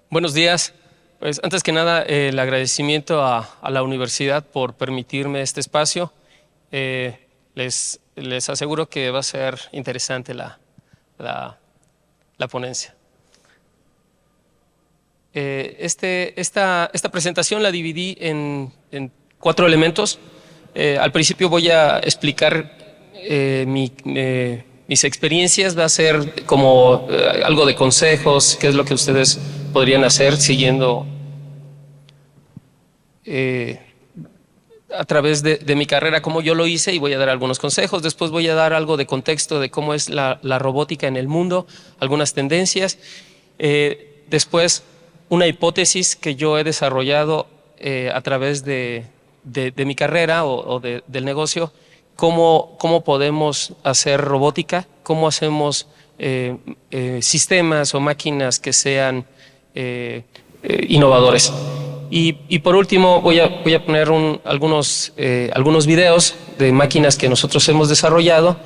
Buenos días. Pues antes que nada, el agradecimiento a la universidad por permitirme este espacio. Les aseguro que va a ser interesante la ponencia. Esta presentación la dividí en 4 elementos. Al principio voy a explicar mis experiencias, va a ser como algo de consejos, qué es lo que ustedes podrían hacer siguiendo a través de mi carrera, cómo yo lo hice, y voy a dar algunos consejos. Después voy a dar algo de contexto de cómo es la robótica en el mundo, algunas tendencias. Después una hipótesis que yo he desarrollado a través de mi carrera o del negocio, cómo podemos hacer robótica, cómo hacemos sistemas o máquinas que sean innovadores. Y por último voy a poner algunos videos de máquinas que nosotros hemos desarrollado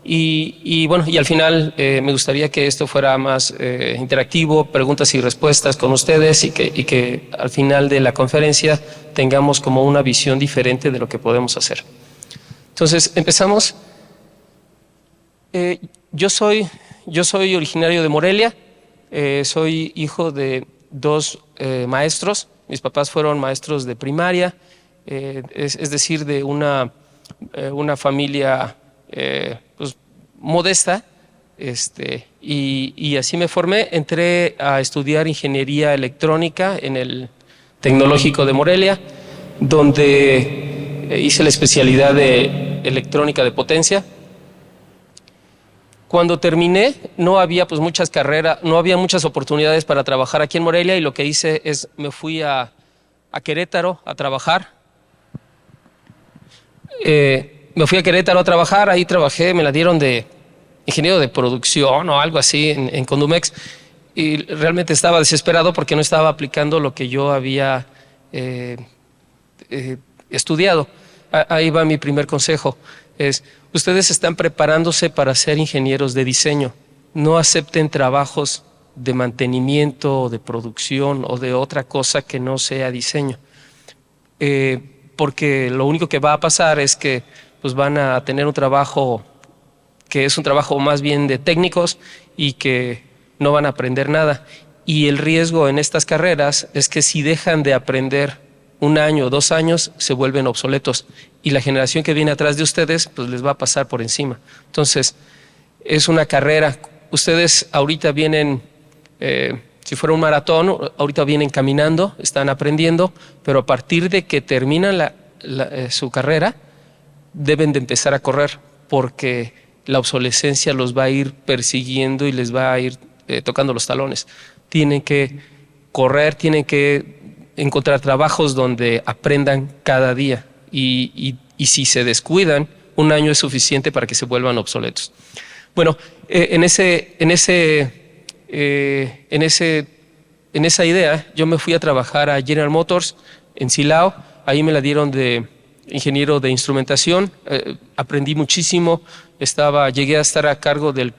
y al final me gustaría que esto fuera más interactivo, preguntas y respuestas con ustedes y que al final de la conferencia tengamos como una visión diferente de lo que podemos hacer. Entonces, empezamos. Yo soy originario de Morelia, soy hijo de 2 maestros. Mis papás fueron maestros de primaria, es decir, de una familia pues, modesta, y así me formé. Entré a estudiar ingeniería electrónica en el Tecnológico de Morelia, donde hice la especialidad de electrónica de potencia. Cuando terminé, no había pues muchas carreras, no había muchas oportunidades para trabajar aquí en Morelia, y lo que hice es me fui a Querétaro a trabajar. Me fui a Querétaro a trabajar, ahí trabajé, me la dieron de ingeniero de producción o algo así en Condumex, y realmente estaba desesperado porque no estaba aplicando lo que yo había estudiado. Ahí va mi primer consejo. Ustedes están preparándose para ser ingenieros de diseño. No acepten trabajos de mantenimiento, de producción o de otra cosa que no sea diseño. Porque lo único que va a pasar es que pues, van a tener un trabajo que es un trabajo más bien de técnicos y que no van a aprender nada. Y el riesgo en estas carreras es que si dejan de aprender 1 año o 2 años, se vuelven obsoletos, y la generación que viene atrás de ustedes pues les va a pasar por encima. Entonces, es una carrera. Ustedes ahorita vienen, si fuera un maratón, ahorita vienen caminando, están aprendiendo, pero a partir de que terminan su carrera, deben de empezar a correr, porque la obsolescencia los va a ir persiguiendo y les va a ir tocando los talones. Tienen que correr, tienen que encontrar trabajos donde aprendan cada día, y si se descuidan, 1 año es suficiente para que se vuelvan obsoletos. Bueno, en esa idea yo me fui a trabajar a General Motors en Silao. Ahí me la dieron de ingeniero de instrumentación. Aprendí muchísimo. Llegué a estar a cargo del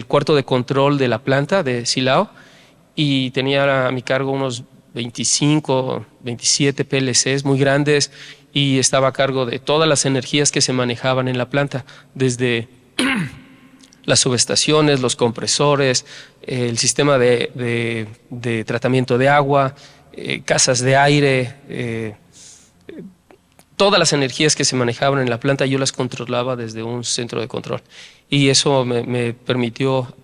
cuarto de control de la planta de Silao, y tenía a mi cargo unos 25, 27 PLCs muy grandes, y estaba a cargo de todas las energías que se manejaban en la planta, desde las subestaciones, los compresores, el sistema de tratamiento de agua, casas de aire, todas las energías que se manejaban en la planta yo las controlaba desde un centro de control, y eso me permitió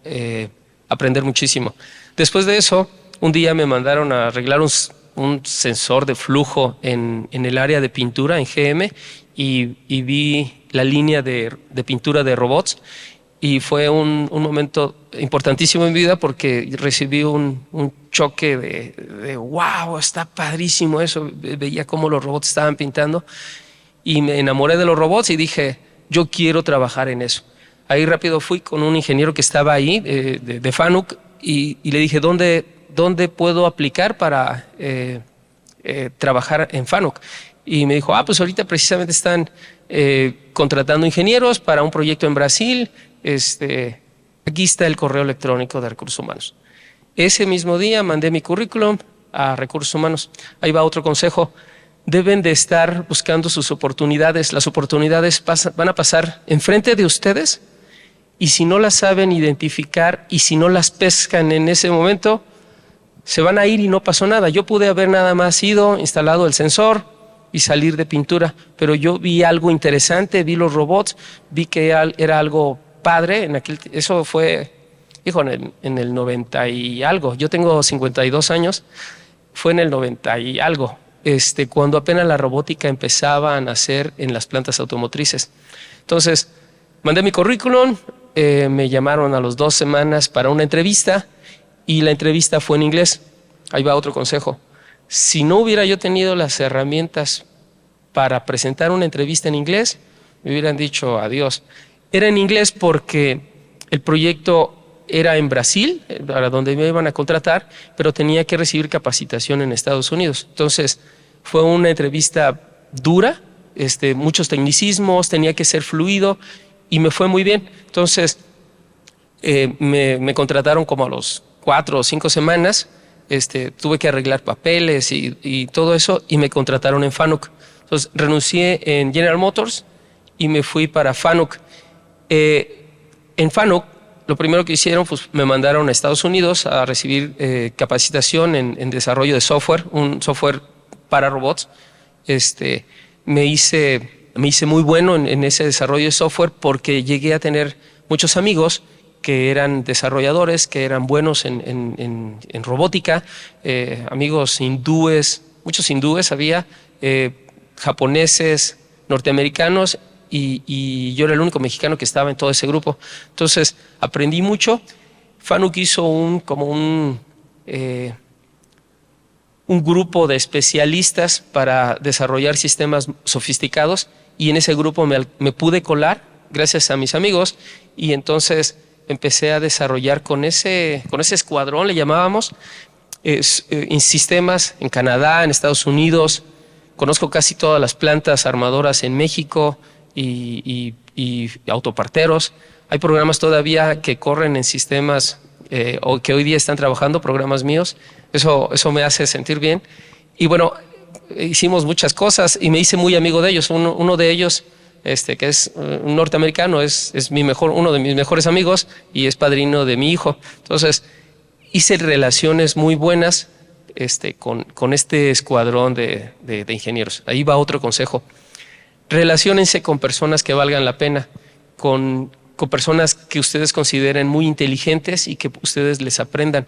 aprender muchísimo. Después de eso, un día me mandaron a arreglar un sensor de flujo en el área de pintura en GM, y vi la línea de pintura de robots, y fue un momento importantísimo en mi vida, porque recibí un choque de wow, está padrísimo eso. Veía cómo los robots estaban pintando y me enamoré de los robots y dije, yo quiero trabajar en eso. Ahí rápido fui con un ingeniero que estaba ahí de FANUC, y le dije, ¿dónde puedo aplicar para trabajar en FANUC? Y me dijo, pues ahorita precisamente están contratando ingenieros para un proyecto en Brasil. Aquí está el correo electrónico de Recursos Humanos. Ese mismo día mandé mi currículum a Recursos Humanos. Ahí va otro consejo. Deben de estar buscando sus oportunidades. Las oportunidades van a pasar enfrente de ustedes, y si no las saben identificar y si no las pescan en ese momento, se van a ir y no pasó nada. Yo pude haber nada más ido, instalado el sensor y salir de pintura, pero yo vi algo interesante, vi los robots, vi que era algo padre. Eso fue, hijo, en el 90 y algo. Yo tengo 52 años, fue en el 90 y algo, cuando apenas la robótica empezaba a nacer en las plantas automotrices. Entonces, mandé mi currículum, me llamaron a las 2 semanas para una entrevista, y la entrevista fue en inglés. Ahí va otro consejo. Si no hubiera yo tenido las herramientas para presentar una entrevista en inglés, me hubieran dicho adiós. Era en inglés porque el proyecto era en Brasil, para donde me iban a contratar, pero tenía que recibir capacitación en Estados Unidos. Entonces, fue una entrevista dura, muchos tecnicismos, tenía que ser fluido, y me fue muy bien. Entonces, me contrataron como a los 4 o 5 semanas. Tuve que arreglar papeles y todo eso, y me contrataron en FANUC. Entonces, renuncié en General Motors y me fui para FANUC. En FANUC, lo primero que hicieron, pues me mandaron a Estados Unidos a recibir capacitación en desarrollo de software, un software para robots. Me hice muy bueno en ese desarrollo de software, porque llegué a tener muchos amigos que eran desarrolladores, que eran buenos en robótica, amigos hindúes, muchos hindúes había, japoneses, norteamericanos, y yo era el único mexicano que estaba en todo ese grupo. Entonces aprendí mucho. FANUC hizo un grupo de especialistas para desarrollar sistemas sofisticados, y en ese grupo me pude colar gracias a mis amigos, y entonces empecé a desarrollar con ese escuadrón, le llamábamos, en sistemas en Canadá, en Estados Unidos. Conozco casi todas las plantas armadoras en México y autoparteros. Hay programas todavía que corren en sistemas o que hoy día están trabajando, programas míos. Eso me hace sentir bien. Y bueno, hicimos muchas cosas y me hice muy amigo de ellos. Uno de ellos, que es un norteamericano, es uno de mis mejores amigos, y es padrino de mi hijo. Entonces, hice relaciones muy buenas con este escuadrón de ingenieros. Ahí va otro consejo. Relaciónense con personas que valgan la pena, con personas que ustedes consideren muy inteligentes y que ustedes les aprendan.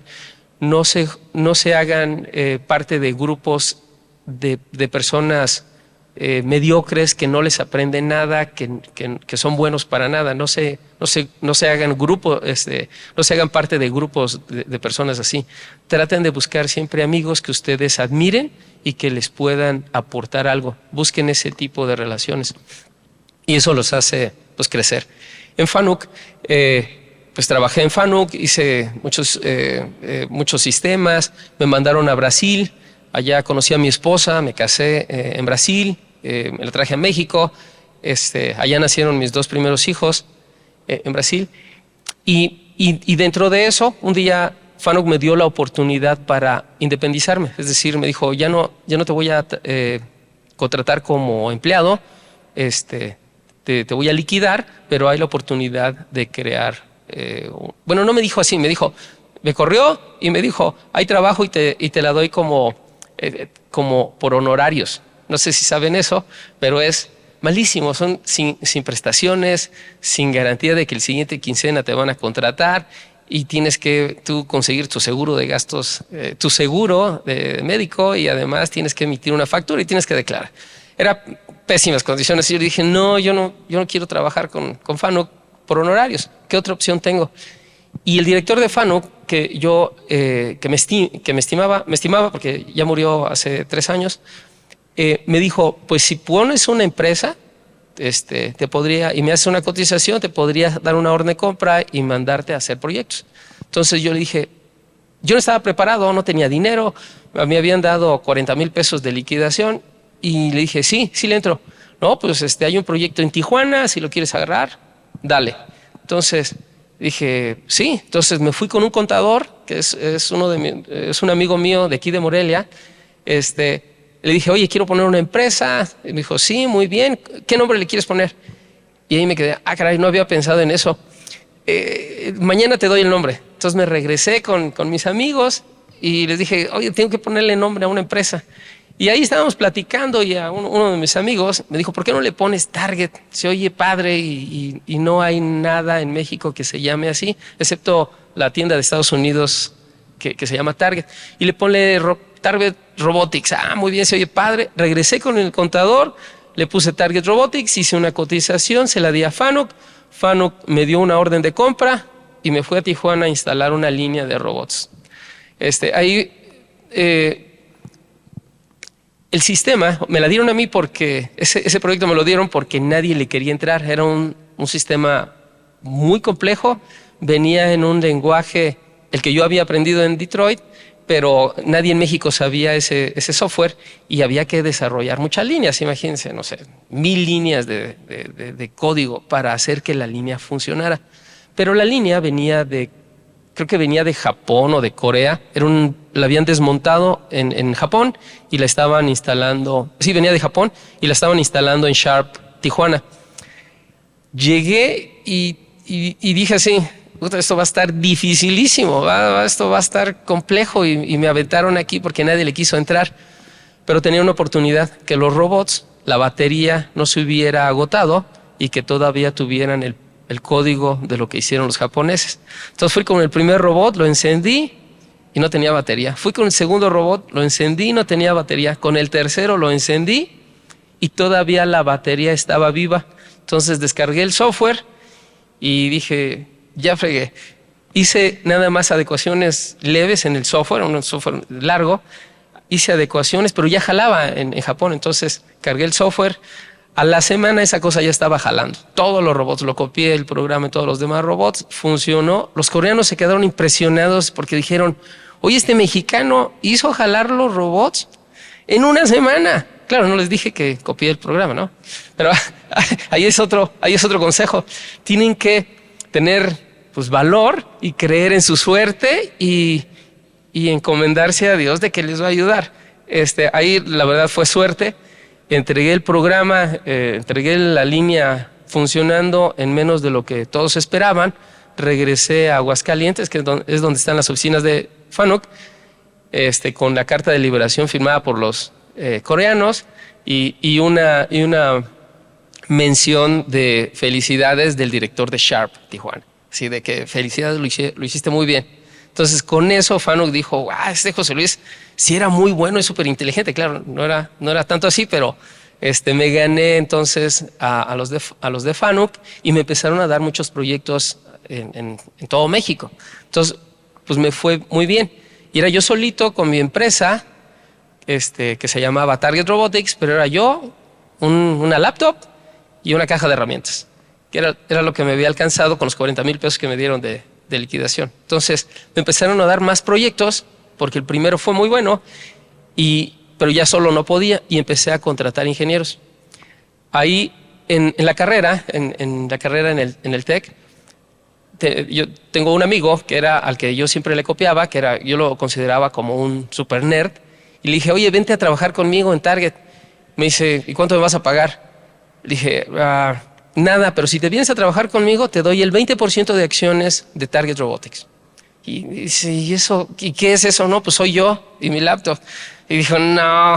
No se hagan parte de grupos de personas mediocres que no les aprenden nada, que son buenos para nada. No se hagan grupos, no se hagan parte de grupos de personas así. Traten de buscar siempre amigos que ustedes admiren y que les puedan aportar algo. Busquen ese tipo de relaciones y eso los hace pues crecer. En FANUC, pues trabajé en FANUC, hice muchos sistemas, me mandaron a Brasil. Allá conocí a mi esposa, me casé en Brasil, me la traje a México. Allá nacieron mis 2 primeros hijos en Brasil. Y dentro de eso, un día FANUC me dio la oportunidad para independizarme. Es decir, me dijo, ya no te voy a contratar como empleado, te voy a liquidar, pero hay la oportunidad de crear. Bueno, no me dijo así, me corrió y me dijo, hay trabajo y te la doy como por honorarios. No sé si saben eso, pero es malísimo. Son sin prestaciones, sin garantía de que el siguiente quincena te van a contratar, y tienes que tú conseguir tu seguro de gastos, tu seguro de médico, y además tienes que emitir una factura y tienes que declarar. Era pésimas condiciones, y yo dije, no, yo no quiero trabajar con FANUC por honorarios. ¿Qué otra opción tengo? Y el director de FANUC, que me estimaba porque ya murió hace 3 años, me dijo, pues si pones una empresa, te podría, y me haces una cotización, te podría dar una orden de compra y mandarte a hacer proyectos. Entonces yo le dije, yo no estaba preparado, no tenía dinero, me habían dado 40,000 pesos de liquidación, y le dije, sí le entro. No, pues hay un proyecto en Tijuana, si lo quieres agarrar, dale. Entonces dije, sí. Entonces me fui con un contador que es un amigo mío de aquí de Morelia, le dije, oye, quiero poner una empresa. Y me dijo, sí, muy bien. ¿Qué nombre le quieres poner? Y ahí me quedé, caray, no había pensado en eso. Mañana te doy el nombre. Entonces me regresé con mis amigos y les dije, oye, tengo que ponerle nombre a una empresa. Y ahí estábamos platicando y a uno de mis amigos me dijo, ¿por qué no le pones Target? Se oye padre y no hay nada en México que se llame así, excepto la tienda de Estados Unidos que se llama Target. Y le ponle Target Robotics. Muy bien, se oye padre. Regresé con el contador, le puse Target Robotics, hice una cotización, se la di a Fanuc. Fanuc me dio una orden de compra y me fui a Tijuana a instalar una línea de robots. Ahí el sistema me la dieron a mí porque ese proyecto me lo dieron porque nadie le quería entrar. Era un sistema muy complejo, venía en un lenguaje, el que yo había aprendido en Detroit, pero nadie en México sabía ese software y había que desarrollar muchas líneas. Imagínense, no sé, 1000 líneas de código para hacer que la línea funcionara. Pero la línea creo que venía de Japón o de Corea. La habían desmontado en Japón y la estaban instalando. Sí, venía de Japón y la estaban instalando en Sharp, Tijuana. Llegué y dije así, esto va a estar dificilísimo, esto va a estar complejo y me aventaron aquí porque nadie le quiso entrar. Pero tenía una oportunidad, que los robots, la batería no se hubiera agotado y que todavía tuvieran el código de lo que hicieron los japoneses. Entonces fui con el primer robot, lo encendí y no tenía batería. Fui con el segundo robot, lo encendí y no tenía batería. Con el tercero lo encendí y todavía la batería estaba viva. Entonces descargué el software y dije, ya fregué. Hice nada más adecuaciones leves en el software, un software largo. Hice adecuaciones, pero ya jalaba en Japón. Entonces cargué el software. A la semana esa cosa ya estaba jalando. Todos los robots, lo copié el programa y todos los demás robots, funcionó. Los coreanos se quedaron impresionados porque dijeron, oye, este mexicano hizo jalar los robots en una semana. Claro, no les dije que copié el programa, ¿no? Pero ahí es otro consejo. Tienen que tener valor y creer en su suerte y encomendarse a Dios de que les va a ayudar. Ahí la verdad fue suerte. Entregué el programa, entregué la línea funcionando en menos de lo que todos esperaban. Regresé a Aguascalientes, que es donde están las oficinas de Fanuc, con la carta de liberación firmada por los coreanos y una mención de felicidades del director de Sharp, Tijuana. Así de que felicidades, lo hiciste muy bien. Entonces, con eso Fanuc dijo, José Luis sí era muy bueno y súper inteligente. Claro, no era tanto así, pero me gané entonces a los de Fanuc y me empezaron a dar muchos proyectos en todo México. Entonces, pues me fue muy bien. Y era yo solito con mi empresa, que se llamaba Target Robotics, pero era yo, una laptop y una caja de herramientas, que era lo que me había alcanzado con los 40,000 pesos que me dieron de liquidación. Entonces me empezaron a dar más proyectos porque el primero fue muy bueno, pero ya solo no podía y empecé a contratar ingenieros. Ahí en la carrera, en el TEC, yo tengo un amigo que era al que yo siempre le copiaba, yo lo consideraba como un super nerd, y le dije, oye, vente a trabajar conmigo en Target. Me dice, ¿y cuánto me vas a pagar? Le dije, nada, pero si te vienes a trabajar conmigo, te doy el 20% de acciones de Target Robotics. Y dice, ¿y qué es eso? No, pues soy yo y mi laptop. Y dijo, no,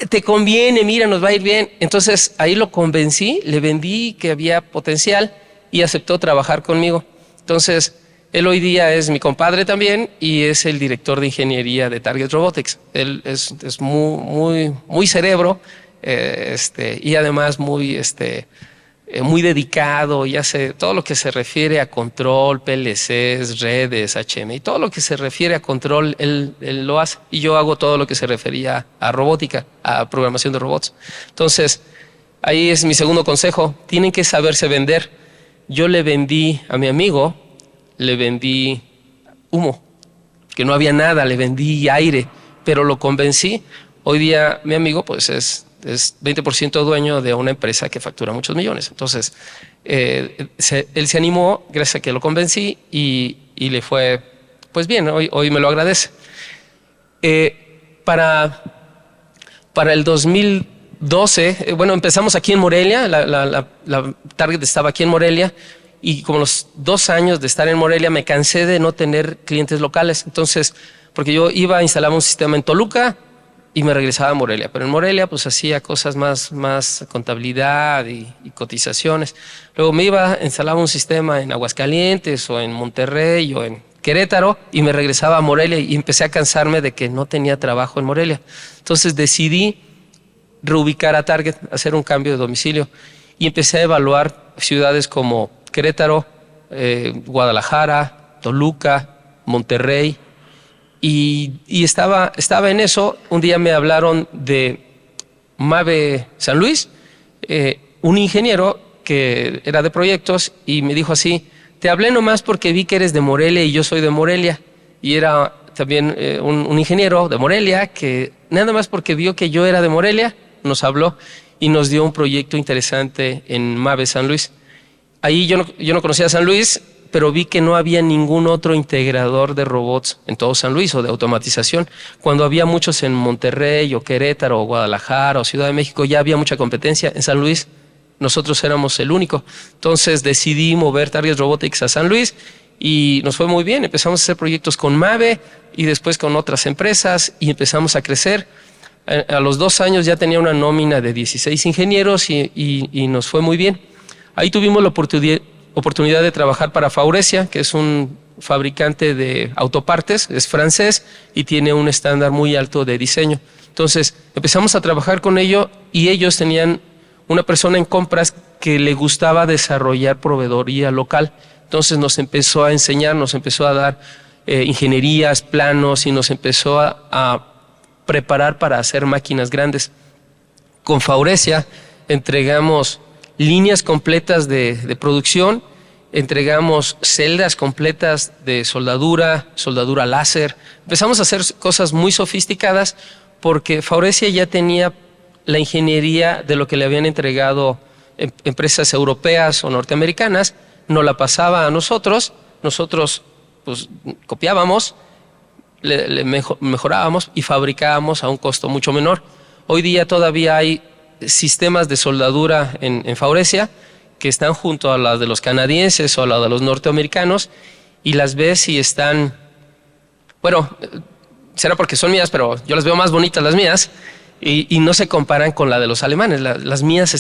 te conviene, mira, nos va a ir bien. Entonces ahí lo convencí, le vendí que había potencial y aceptó trabajar conmigo. Entonces él hoy día es mi compadre también y es el director de ingeniería de Target Robotics. Él es muy cerebro y además muy dedicado y hace todo lo que se refiere a control, PLCs, redes, HMI, todo lo que se refiere a control, él lo hace. Y yo hago todo lo que se refería a robótica, a programación de robots. Entonces, ahí es mi segundo consejo. Tienen que saberse vender. Yo le vendí a mi amigo, le vendí humo, que no había nada, le vendí aire, pero lo convencí. Hoy día mi amigo pues es 20% dueño de una empresa que factura muchos millones. Entonces, él se animó gracias a que lo convencí y le fue pues bien, hoy me lo agradece. Para el 2012, bueno, empezamos aquí en Morelia, la Target estaba aquí en Morelia, y como los 2 años de estar en Morelia me cansé de no tener clientes locales. Entonces, porque yo iba a instalar un sistema en Toluca y me regresaba a Morelia, pero en Morelia pues hacía cosas más contabilidad y cotizaciones. Luego me iba, instalaba un sistema en Aguascalientes o en Monterrey o en Querétaro y me regresaba a Morelia y empecé a cansarme de que no tenía trabajo en Morelia. Entonces decidí reubicar a Target, hacer un cambio de domicilio y empecé a evaluar ciudades como Querétaro, Guadalajara, Toluca, Monterrey, y estaba en eso. Un día me hablaron de Mave San Luis, un ingeniero que era de proyectos, y me dijo así: te hablé nomás porque vi que eres de Morelia y yo soy de Morelia. Y era también un ingeniero de Morelia que nada más porque vio que yo era de Morelia, nos habló y nos dio un proyecto interesante en Mave San Luis. Ahí yo no conocía a San Luis, pero vi que no había ningún otro integrador de robots en todo San Luis o de automatización. Cuando había muchos en Monterrey o Querétaro o Guadalajara o Ciudad de México, ya había mucha competencia. En San Luis nosotros éramos el único. Entonces decidí mover Target Robotics a San Luis y nos fue muy bien. Empezamos a hacer proyectos con Mave y después con otras empresas y empezamos a crecer. A los 2 años ya tenía una nómina de 16 ingenieros y nos fue muy bien. Ahí tuvimos la oportunidad de trabajar para Faurecia, que es un fabricante de autopartes, es francés y tiene un estándar muy alto de diseño. Entonces empezamos a trabajar con ellos y ellos tenían una persona en compras que le gustaba desarrollar proveedoría local. Entonces nos empezó a enseñar, nos empezó a dar ingenierías, planos y nos empezó a preparar para hacer máquinas grandes. Con Faurecia entregamos líneas completas de producción, entregamos celdas completas de soldadura láser. Empezamos a hacer cosas muy sofisticadas porque Faurecia ya tenía la ingeniería de lo que le habían entregado empresas europeas o norteamericanas, nos la pasaba a nosotros pues copiábamos, le mejorábamos y fabricábamos a un costo mucho menor. Hoy día todavía hay sistemas de soldadura en Faurecia que están junto a las de los canadienses o a las de los norteamericanos y las ves y están, bueno, será porque son mías, pero yo las veo más bonitas las mías y no se comparan con la de los alemanes. Las mías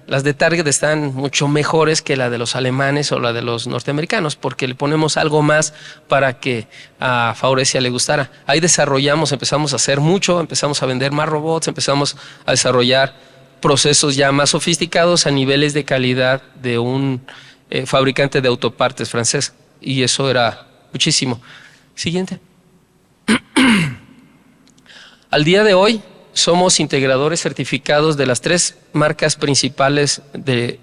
las de Target están mucho mejores que la de los alemanes o la de los norteamericanos porque le ponemos algo más para que a Faurecia le gustara. Ahí desarrollamos, empezamos a hacer mucho, empezamos a vender más robots, empezamos a desarrollar procesos ya más sofisticados a niveles de calidad de un fabricante de autopartes francés. Y eso era muchísimo. Siguiente. Al día de hoy somos integradores certificados de las 3 marcas principales de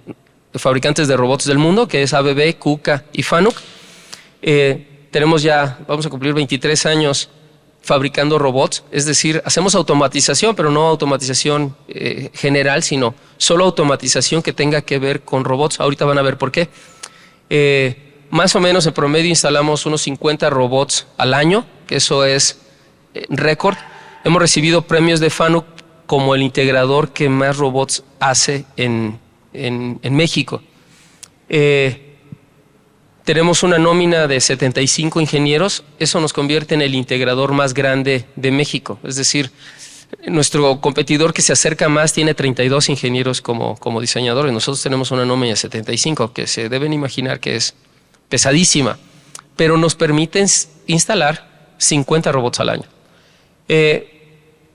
fabricantes de robots del mundo, que es ABB, KUKA y FANUC. Tenemos ya, vamos a cumplir 23 años fabricando robots, es decir, hacemos automatización, pero no automatización general, sino solo automatización que tenga que ver con robots. Ahorita van a ver por qué. Más o menos en promedio instalamos unos 50 robots al año, que eso es récord. Hemos recibido premios de FANUC como el integrador que más robots hace en México. Tenemos una nómina de 75 ingenieros, eso nos convierte en el integrador más grande de México. Es decir, nuestro competidor que se acerca más tiene 32 ingenieros como diseñadores. Nosotros tenemos una nómina de 75, que se deben imaginar que es pesadísima, pero nos permiten instalar 50 robots al año.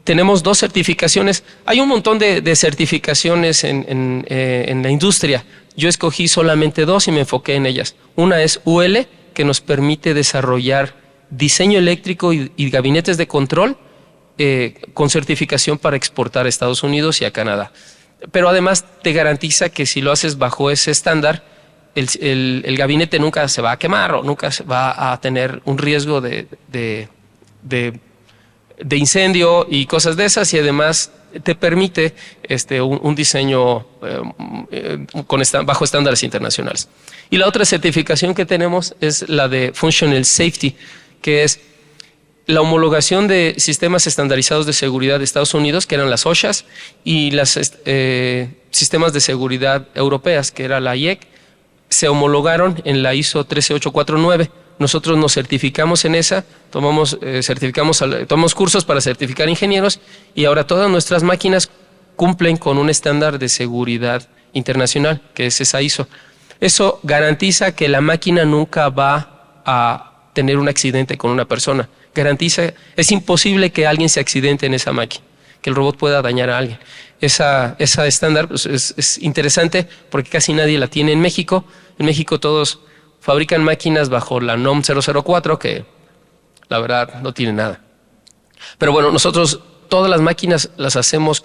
Tenemos 2 certificaciones. Hay un montón de certificaciones en la industria. Yo escogí solamente 2 y me enfoqué en ellas. Una es UL, que nos permite desarrollar diseño eléctrico y gabinetes de control con certificación para exportar a Estados Unidos y a Canadá. Pero además te garantiza que si lo haces bajo ese estándar, el gabinete nunca se va a quemar o nunca va a tener un riesgo de incendio y cosas de esas, y además te permite un diseño bajo estándares internacionales. Y la otra certificación que tenemos es la de Functional Safety, que es la homologación de sistemas estandarizados de seguridad de Estados Unidos, que eran las OSHAs, y los sistemas de seguridad europeas, que era la IEC, se homologaron en la ISO 13849. Nosotros nos certificamos en esa, tomamos cursos para certificar ingenieros y ahora todas nuestras máquinas cumplen con un estándar de seguridad internacional, que es esa ISO. Eso garantiza que la máquina nunca va a tener un accidente con una persona. Es imposible que alguien se accidente en esa máquina, que el robot pueda dañar a alguien. Esa estándar pues, es interesante porque casi nadie la tiene en México. En México todos fabrican máquinas bajo la NOM 004, que la verdad no tiene nada. Pero bueno, nosotros todas las máquinas las hacemos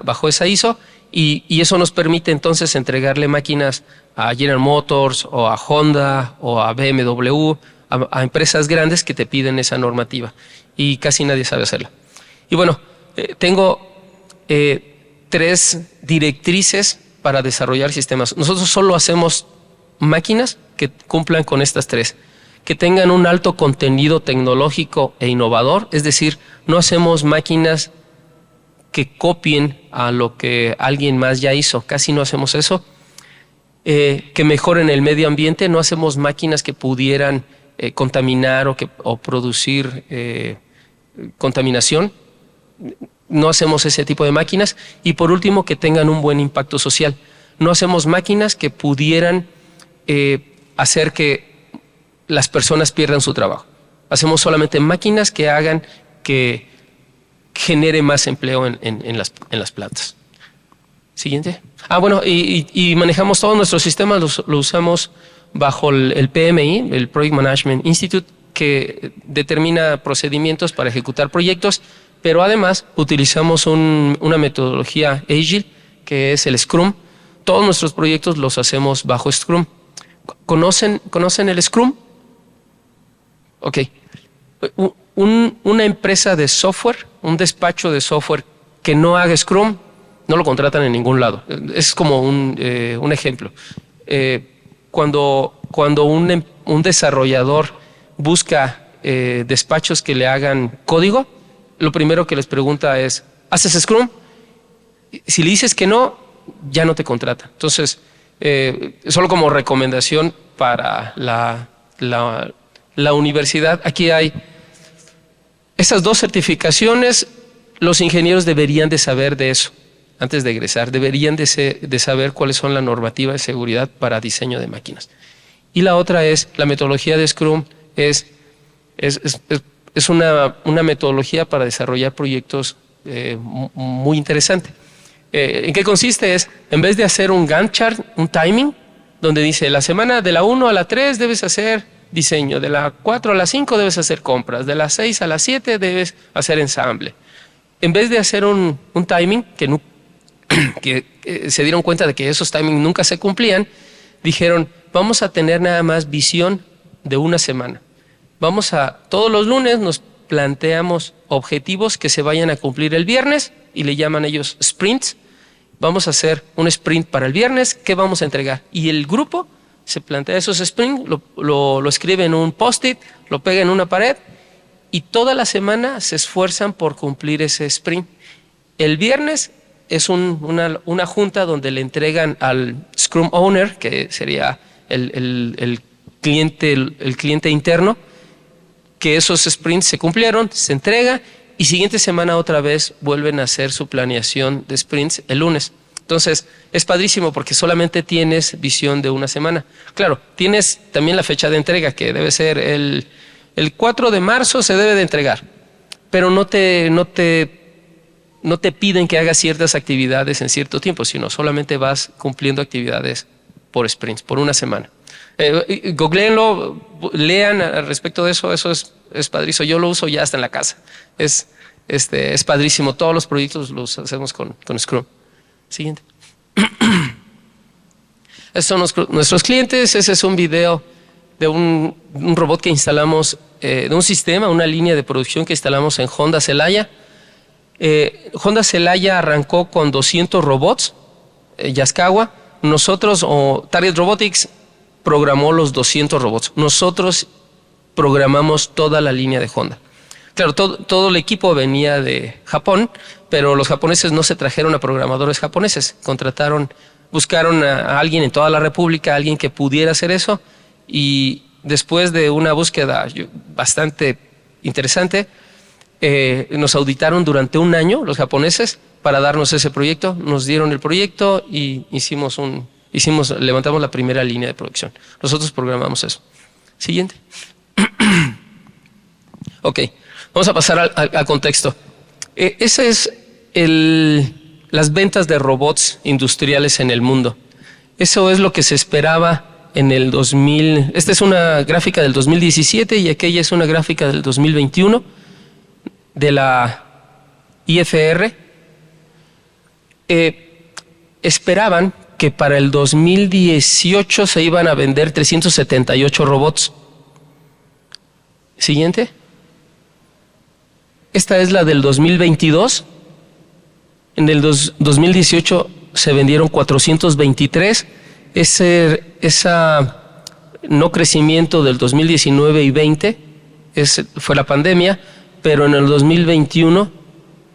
bajo esa ISO y eso nos permite entonces entregarle máquinas a General Motors o a Honda o a BMW, a empresas grandes que te piden esa normativa y casi nadie sabe hacerla. Y bueno, tengo 3 directrices para desarrollar sistemas. Nosotros solo hacemos máquinas que cumplan con estas 3, que tengan un alto contenido tecnológico e innovador, es decir, no hacemos máquinas que copien a lo que alguien más ya hizo, casi no hacemos eso, que mejoren el medio ambiente, no hacemos máquinas que pudieran contaminar o producir contaminación, no hacemos ese tipo de máquinas, y por último que tengan un buen impacto social. No hacemos máquinas que pudieran hacer que las personas pierdan su trabajo. Hacemos solamente máquinas que hagan que genere más empleo en las plantas. Siguiente. Bueno, y manejamos todos nuestros sistemas, lo usamos bajo el PMI, el Project Management Institute, que determina procedimientos para ejecutar proyectos, pero además utilizamos una metodología Agile, que es el Scrum. Todos nuestros proyectos los hacemos bajo Scrum. ¿Conocen el Scrum? Ok. Una empresa de software, un despacho de software que no haga Scrum, no lo contratan en ningún lado. Es como un ejemplo. Cuando un desarrollador busca despachos que le hagan código, lo primero que les pregunta es, ¿haces Scrum? Si le dices que no, ya no te contrata. Entonces, solo como recomendación para la universidad, aquí hay esas 2 certificaciones. Los ingenieros deberían de saber de eso antes de egresar, deberían de saber cuáles son la normativa de seguridad para diseño de máquinas. Y la otra es, la metodología de Scrum es una metodología para desarrollar proyectos muy interesante. ¿En qué consiste? En vez de hacer un Gantt chart, un timing, donde dice la semana de la 1 a la 3 debes hacer diseño, de la 4 a la 5 debes hacer compras, de la 6 a la 7 debes hacer ensamble. En vez de hacer un timing, que se dieron cuenta de que esos timings nunca se cumplían, dijeron, vamos a tener nada más visión de una semana. Todos los lunes nos planteamos objetivos que se vayan a cumplir el viernes y le llaman ellos sprints. Vamos a hacer un sprint para el viernes, ¿qué vamos a entregar? Y el grupo se plantea esos sprints, lo escribe en un post-it, lo pega en una pared y toda la semana se esfuerzan por cumplir ese sprint. El viernes es una junta donde le entregan al Scrum Owner, que sería el cliente interno, que esos sprints se cumplieron, se entrega y siguiente semana otra vez vuelven a hacer su planeación de sprints el lunes. Entonces es padrísimo porque solamente tienes visión de una semana. Claro, tienes también la fecha de entrega, que debe ser el 4 de marzo se debe de entregar, pero no te piden que hagas ciertas actividades en cierto tiempo, sino solamente vas cumpliendo actividades por sprints, por una semana. Googleenlo, lean al respecto de eso, es padrísimo. Yo lo uso ya hasta en la casa. Es padrísimo. Todos los proyectos los hacemos con Scrum. Siguiente. Estos son nuestros clientes. Ese es un video de un robot que instalamos, de un sistema, una línea de producción que instalamos en Honda Celaya. Honda Celaya arrancó con 200 robots, Yaskawa. Nosotros, Target Robotics, programó los 200 robots. Nosotros programamos toda la línea de Honda. Claro, todo el equipo venía de Japón, pero los japoneses no se trajeron a programadores japoneses. Buscaron a alguien en toda la República, alguien que pudiera hacer eso, y después de una búsqueda bastante interesante, nos auditaron durante un año los japoneses para darnos ese proyecto. Nos dieron el proyecto y levantamos la primera línea de producción. Nosotros programamos eso. Siguiente. Ok, vamos a pasar al contexto. Ese es las ventas de robots industriales en el mundo. Eso es lo que se esperaba en el 2000. Esta es una gráfica del 2017 y aquella es una gráfica del 2021 de la IFR. Esperaban que para el 2018 se iban a vender 378 robots. Siguiente. Esta es la del 2022. En el 2018 se vendieron 423. Esa no crecimiento del 2019 y 20 fue la pandemia, pero en el 2021,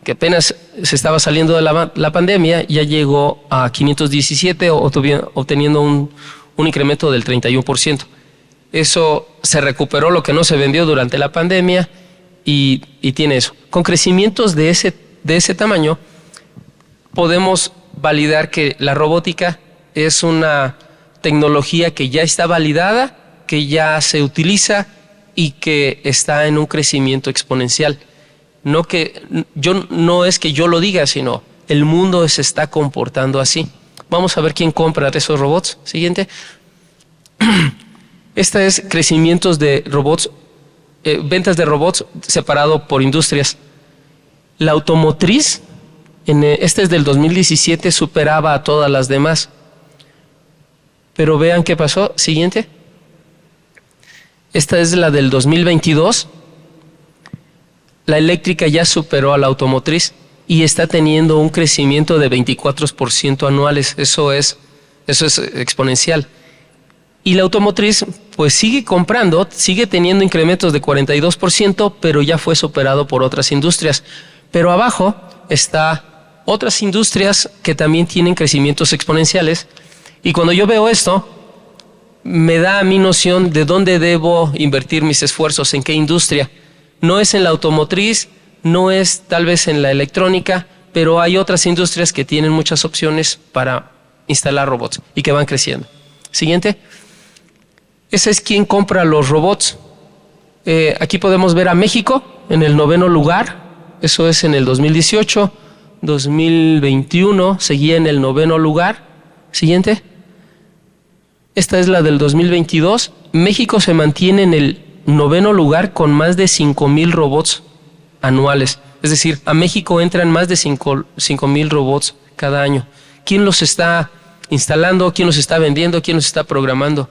que apenas se estaba saliendo de la pandemia, ya llegó a 517, obteniendo un incremento del 31%. Eso se recuperó lo que no se vendió durante la pandemia y tiene eso. Con crecimientos de ese tamaño, podemos validar que la robótica es una tecnología que ya está validada, que ya se utiliza y que está en un crecimiento exponencial. No es que yo lo diga, sino el mundo se está comportando así. Vamos a ver quién compra esos robots. Siguiente. Esta es crecimientos de robots, ventas de robots separado por industrias. La automotriz, este es del 2017, superaba a todas las demás. Pero vean qué pasó. Siguiente. Esta es la del 2022. La eléctrica ya superó a la automotriz y está teniendo un crecimiento de 24% anuales. Eso es exponencial. Y la automotriz pues sigue comprando, sigue teniendo incrementos de 42%, pero ya fue superado por otras industrias. Pero abajo está otras industrias que también tienen crecimientos exponenciales. Y cuando yo veo esto, me da a mí noción de dónde debo invertir mis esfuerzos, en qué industria. No es en la automotriz, no es tal vez en la electrónica, pero hay otras industrias que tienen muchas opciones para instalar robots y que van creciendo. Siguiente. Ese es quien compra los robots. Aquí podemos ver a México en el 9º lugar. Eso es en el 2018. 2021 seguía en el 9º lugar. Siguiente. Esta es la del 2022. México se mantiene en el 9º lugar con más de 5,000 robots anuales. Es decir, a México entran más de 5,000 robots cada año. ¿Quién los está instalando? ¿Quién los está vendiendo? ¿Quién los está programando?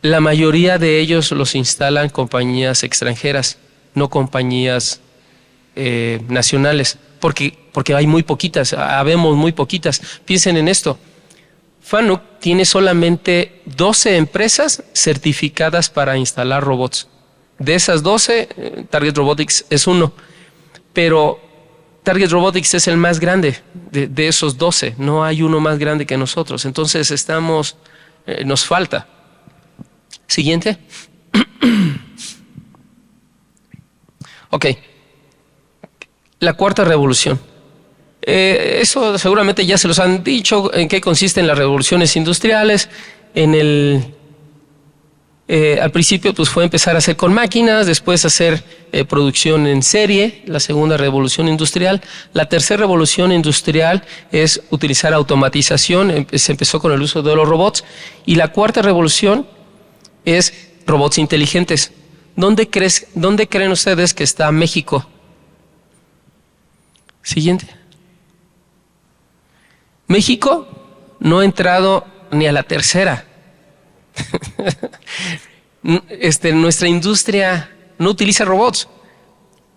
La mayoría de ellos los instalan compañías extranjeras, no compañías nacionales, porque hay muy poquitas, habemos muy poquitas. Piensen en esto. FANUC tiene solamente 12 empresas certificadas para instalar robots. De esas 12, Target Robotics es uno, pero Target Robotics es el más grande de esos 12. No hay uno más grande que nosotros. Entonces nos falta. Siguiente. Ok. La cuarta revolución. Eso seguramente ya se los han dicho, en qué consisten las revoluciones industriales. Al principio pues fue empezar a hacer con máquinas, después hacer producción en serie, la segunda revolución industrial. La tercera revolución industrial es utilizar automatización, se empezó con el uso de los robots. Y la cuarta revolución es robots inteligentes. ¿Dónde creen ustedes que está México? Siguiente. México no ha entrado ni a la tercera. Nuestra industria no utiliza robots,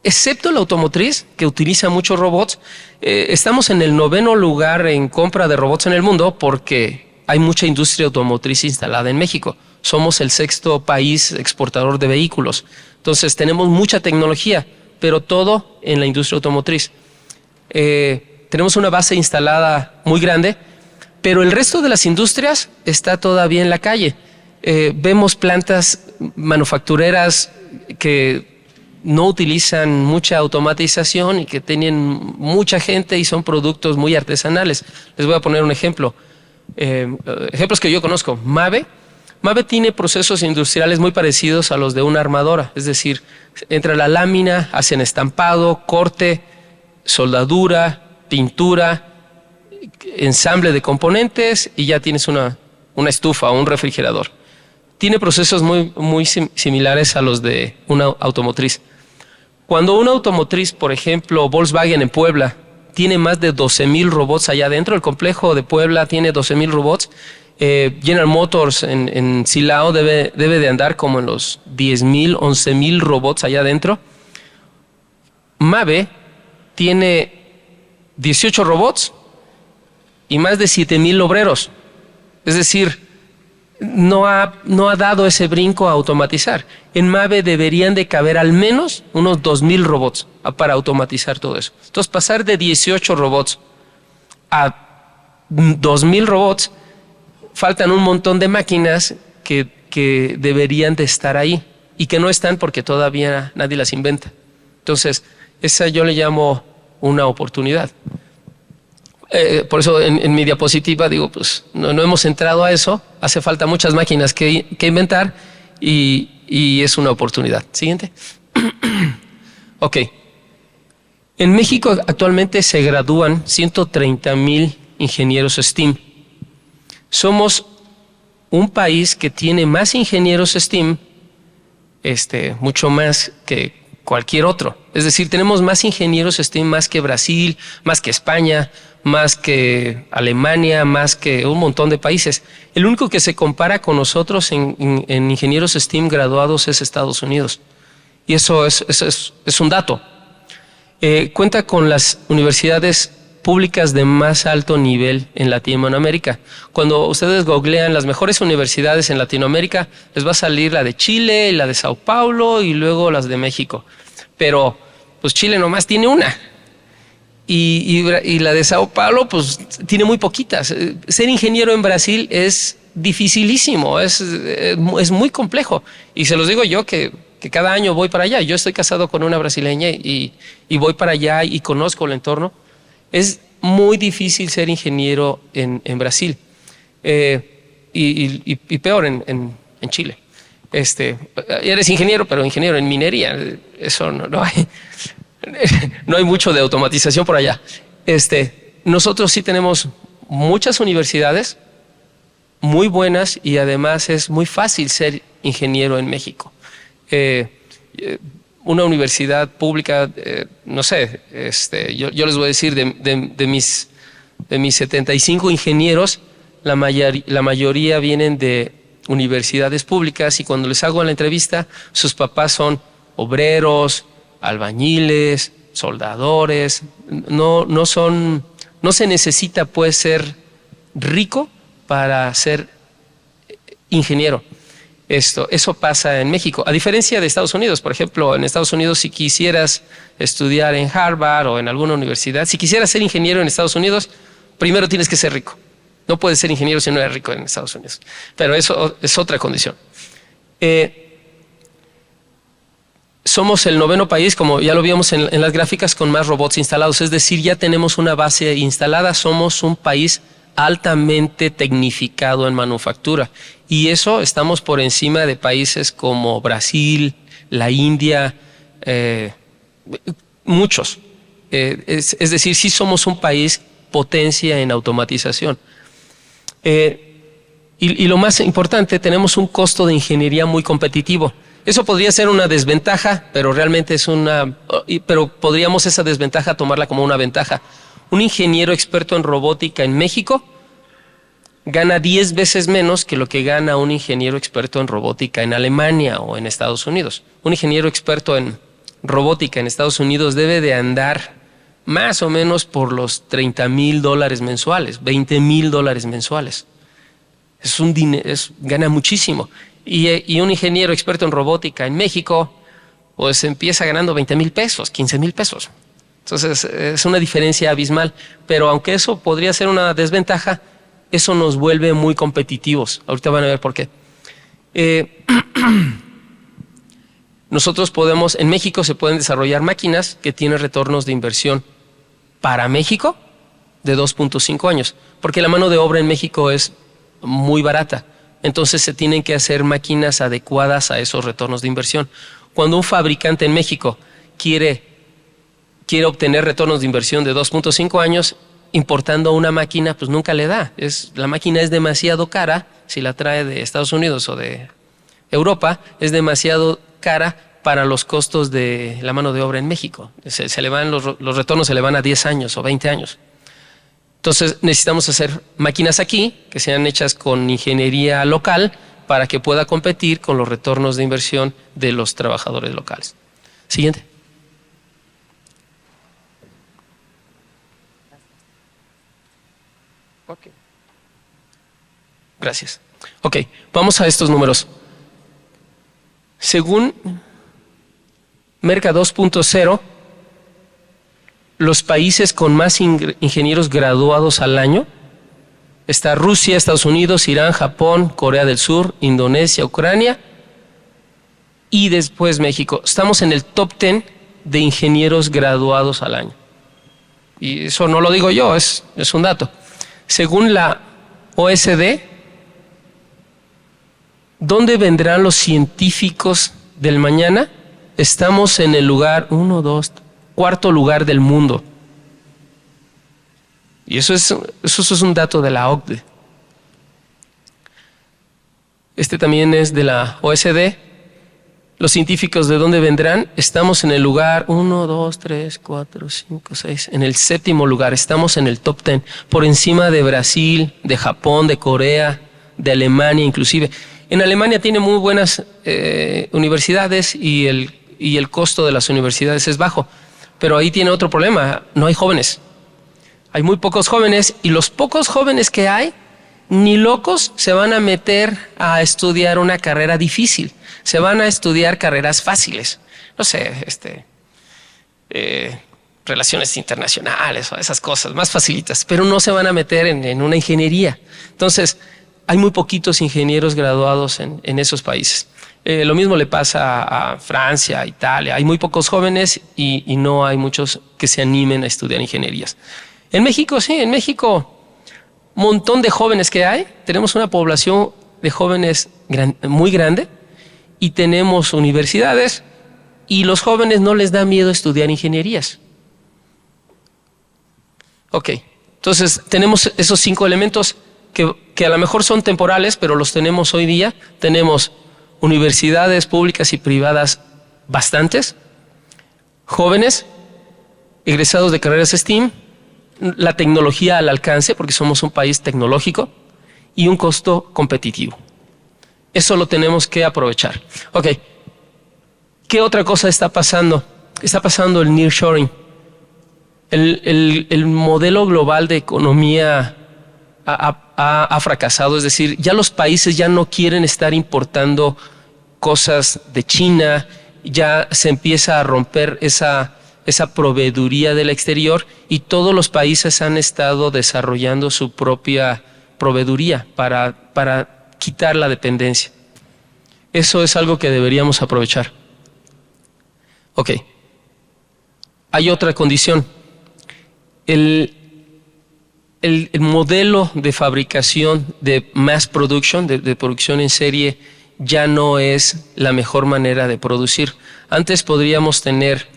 excepto la automotriz, que utiliza muchos robots. Estamos en el 9º lugar en compra de robots en el mundo porque hay mucha industria automotriz instalada en México. somos el 6º país exportador de vehículos. Entonces tenemos mucha tecnología, pero todo en la industria automotriz. Tenemos una base instalada muy grande, pero el resto de las industrias está todavía en la calle. Vemos plantas manufactureras que no utilizan mucha automatización y que tienen mucha gente y son productos muy artesanales. Les voy a poner un ejemplo. Ejemplos que yo conozco. Mabe tiene procesos industriales muy parecidos a los de una armadora. Es decir, entra la lámina, hacen estampado, corte, soldadura, pintura, ensamble de componentes y ya tienes una estufa o un refrigerador. Tiene procesos muy similares a los de una automotriz. Cuando una automotriz, por ejemplo, Volkswagen en Puebla, tiene más de 12,000 robots allá adentro, el complejo de Puebla tiene 12,000 robots, General Motors en Silao debe de andar como en los 10,000, 11,000 robots allá adentro. Mabe tiene 18 robots y más de 7,000 obreros. Es decir, no ha dado ese brinco a automatizar. En Mabe deberían de caber al menos unos 2,000 robots para automatizar todo eso. Entonces, pasar de 18 robots a 2,000 robots, faltan un montón de máquinas que deberían de estar ahí y que no están porque todavía nadie las inventa. Entonces, esa yo le llamo una oportunidad. Por eso en mi diapositiva digo, pues no hemos entrado a eso, hace falta muchas máquinas que inventar y es una oportunidad. Siguiente. Ok. En México actualmente se gradúan 130,000 ingenieros STEAM. Somos un país que tiene más ingenieros STEAM, mucho más que cualquier otro. Es decir, tenemos más ingenieros STEAM más que Brasil, más que España, más que Alemania, más que un montón de países. El único que se compara con nosotros en ingenieros STEAM graduados es Estados Unidos. Y eso es un dato. Cuenta con las universidades públicas de más alto nivel en Latinoamérica. Cuando ustedes googlean las mejores universidades en Latinoamérica, les va a salir la de Chile, la de Sao Paulo y luego las de México. Pero pues Chile nomás tiene una. Y la de Sao Paulo, pues tiene muy poquitas. Ser ingeniero en Brasil es dificilísimo, es muy complejo. Y se los digo yo que cada año voy para allá. Yo estoy casado con una brasileña y voy para allá y conozco el entorno. Es muy difícil ser ingeniero en Brasil y peor en Chile. Eres ingeniero, pero ingeniero en minería. Eso no hay. No hay mucho de automatización por allá. Nosotros sí tenemos muchas universidades muy buenas y además es muy fácil ser ingeniero en México. Una universidad pública, no sé, yo les voy a decir de mis 75 ingenieros, la mayoría vienen de universidades públicas y cuando les hago la entrevista, sus papás son obreros, albañiles, soldadores. No se necesita pues ser rico para ser ingeniero. Eso pasa en México. A diferencia de Estados Unidos, por ejemplo, en Estados Unidos si quisieras estudiar en Harvard o en alguna universidad, si quisieras ser ingeniero en Estados Unidos, primero tienes que ser rico. No puedes ser ingeniero si no eres rico en Estados Unidos. Pero eso es otra condición. Somos el 9º país, como ya lo vimos en las gráficas, con más robots instalados. Es decir, ya tenemos una base instalada. Somos un país altamente tecnificado en manufactura. Y eso estamos por encima de países como Brasil, la India, muchos. Es decir, sí somos un país potencia en automatización. Y lo más importante, tenemos un costo de ingeniería muy competitivo. Eso podría ser una desventaja, pero realmente pero podríamos esa desventaja tomarla como una ventaja. Un ingeniero experto en robótica en México gana 10 veces menos que lo que gana un ingeniero experto en robótica en Alemania o en Estados Unidos. Un ingeniero experto en robótica en Estados Unidos debe de andar más o menos por los $30,000 mensuales, $20,000 mensuales. Gana muchísimo. Y un ingeniero experto en robótica en México, pues empieza ganando 20,000 pesos, 15,000 pesos. Entonces es una diferencia abismal, pero aunque eso podría ser una desventaja, eso nos vuelve muy competitivos. Ahorita van a ver por qué. Nosotros podemos, en México se pueden desarrollar máquinas que tienen retornos de inversión para México de 2.5 años, porque la mano de obra en México es muy barata. Entonces se tienen que hacer máquinas adecuadas a esos retornos de inversión. Cuando un fabricante en México quiere obtener retornos de inversión de 2.5 años, importando una máquina, pues nunca le da. La máquina es demasiado cara, si la trae de Estados Unidos o de Europa, es demasiado cara para los costos de la mano de obra en México. Se le van los retornos se le van a 10 años o 20 años. Entonces necesitamos hacer máquinas aquí que sean hechas con ingeniería local para que pueda competir con los retornos de inversión de los trabajadores locales. Siguiente. Okay. Gracias. Ok, vamos a estos números. Según Merca 2.0, los países con más ingenieros graduados al año está Rusia, Estados Unidos, Irán, Japón, Corea del Sur, Indonesia, Ucrania y después México. Estamos en el top 10 de ingenieros graduados al año. Y eso no lo digo yo, es un dato. Según la OECD, ¿dónde vendrán los científicos del mañana? Estamos en el cuarto lugar del mundo. Y eso es un dato de la OCDE. Este también es de la OECD. Los científicos de dónde vendrán, estamos en el lugar 1, 2, 3, 4, 5, 6, en el 7º lugar, estamos en el top 10, por encima de Brasil, de Japón, de Corea, de Alemania inclusive. En Alemania tiene muy buenas universidades y el costo de las universidades es bajo, pero ahí tiene otro problema, no hay jóvenes. Hay muy pocos jóvenes y los pocos jóvenes que hay, ni locos se van a meter a estudiar una carrera difícil. Se van a estudiar carreras fáciles. No sé, relaciones internacionales o esas cosas más facilitas, pero no se van a meter en una ingeniería. Entonces, hay muy poquitos ingenieros graduados en esos países. Lo mismo le pasa a Francia, a Italia. Hay muy pocos jóvenes y no hay muchos que se animen a estudiar ingenierías. En México, sí, en México, montón de jóvenes que hay. Tenemos una población de jóvenes muy grande y tenemos universidades y los jóvenes no les da miedo estudiar ingenierías. Ok, entonces tenemos esos 5 elementos que a lo mejor son temporales, pero los tenemos hoy día. Tenemos universidades públicas y privadas bastantes, jóvenes, egresados de carreras STEAM, la tecnología al alcance, porque somos un país tecnológico, y un costo competitivo. Eso lo tenemos que aprovechar. Ok, ¿qué otra cosa está pasando? Está pasando el nearshoring. El modelo global de economía ha fracasado, es decir, ya los países ya no quieren estar importando cosas de China, ya se empieza a romper esa proveeduría del exterior y todos los países han estado desarrollando su propia proveeduría para quitar la dependencia. Eso es algo que deberíamos aprovechar. Ok. Hay otra condición. El modelo de fabricación de mass production, de producción en serie, ya no es la mejor manera de producir. Antes podríamos tener,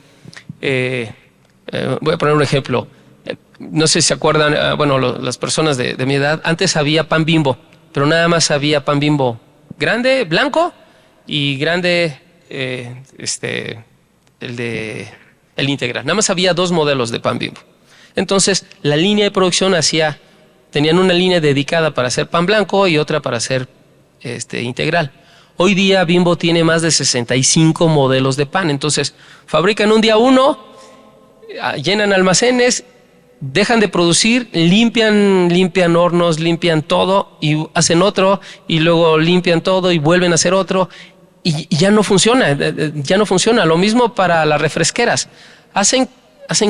voy a poner un ejemplo, no sé si se acuerdan, las personas de mi edad, antes había pan Bimbo, pero nada más había pan Bimbo grande, blanco, y grande, el integral. Nada más había 2 modelos de pan Bimbo. Entonces, la línea de producción tenían una línea dedicada para hacer pan blanco y otra para hacer integral. Hoy día Bimbo tiene más de 65 modelos de pan. Entonces, fabrican un día uno, llenan almacenes dejan de producir, limpian hornos, limpian todo y hacen otro y luego limpian todo y vuelven a hacer otro y ya no funciona, ya no funciona. Lo mismo para las refresqueras. Hacen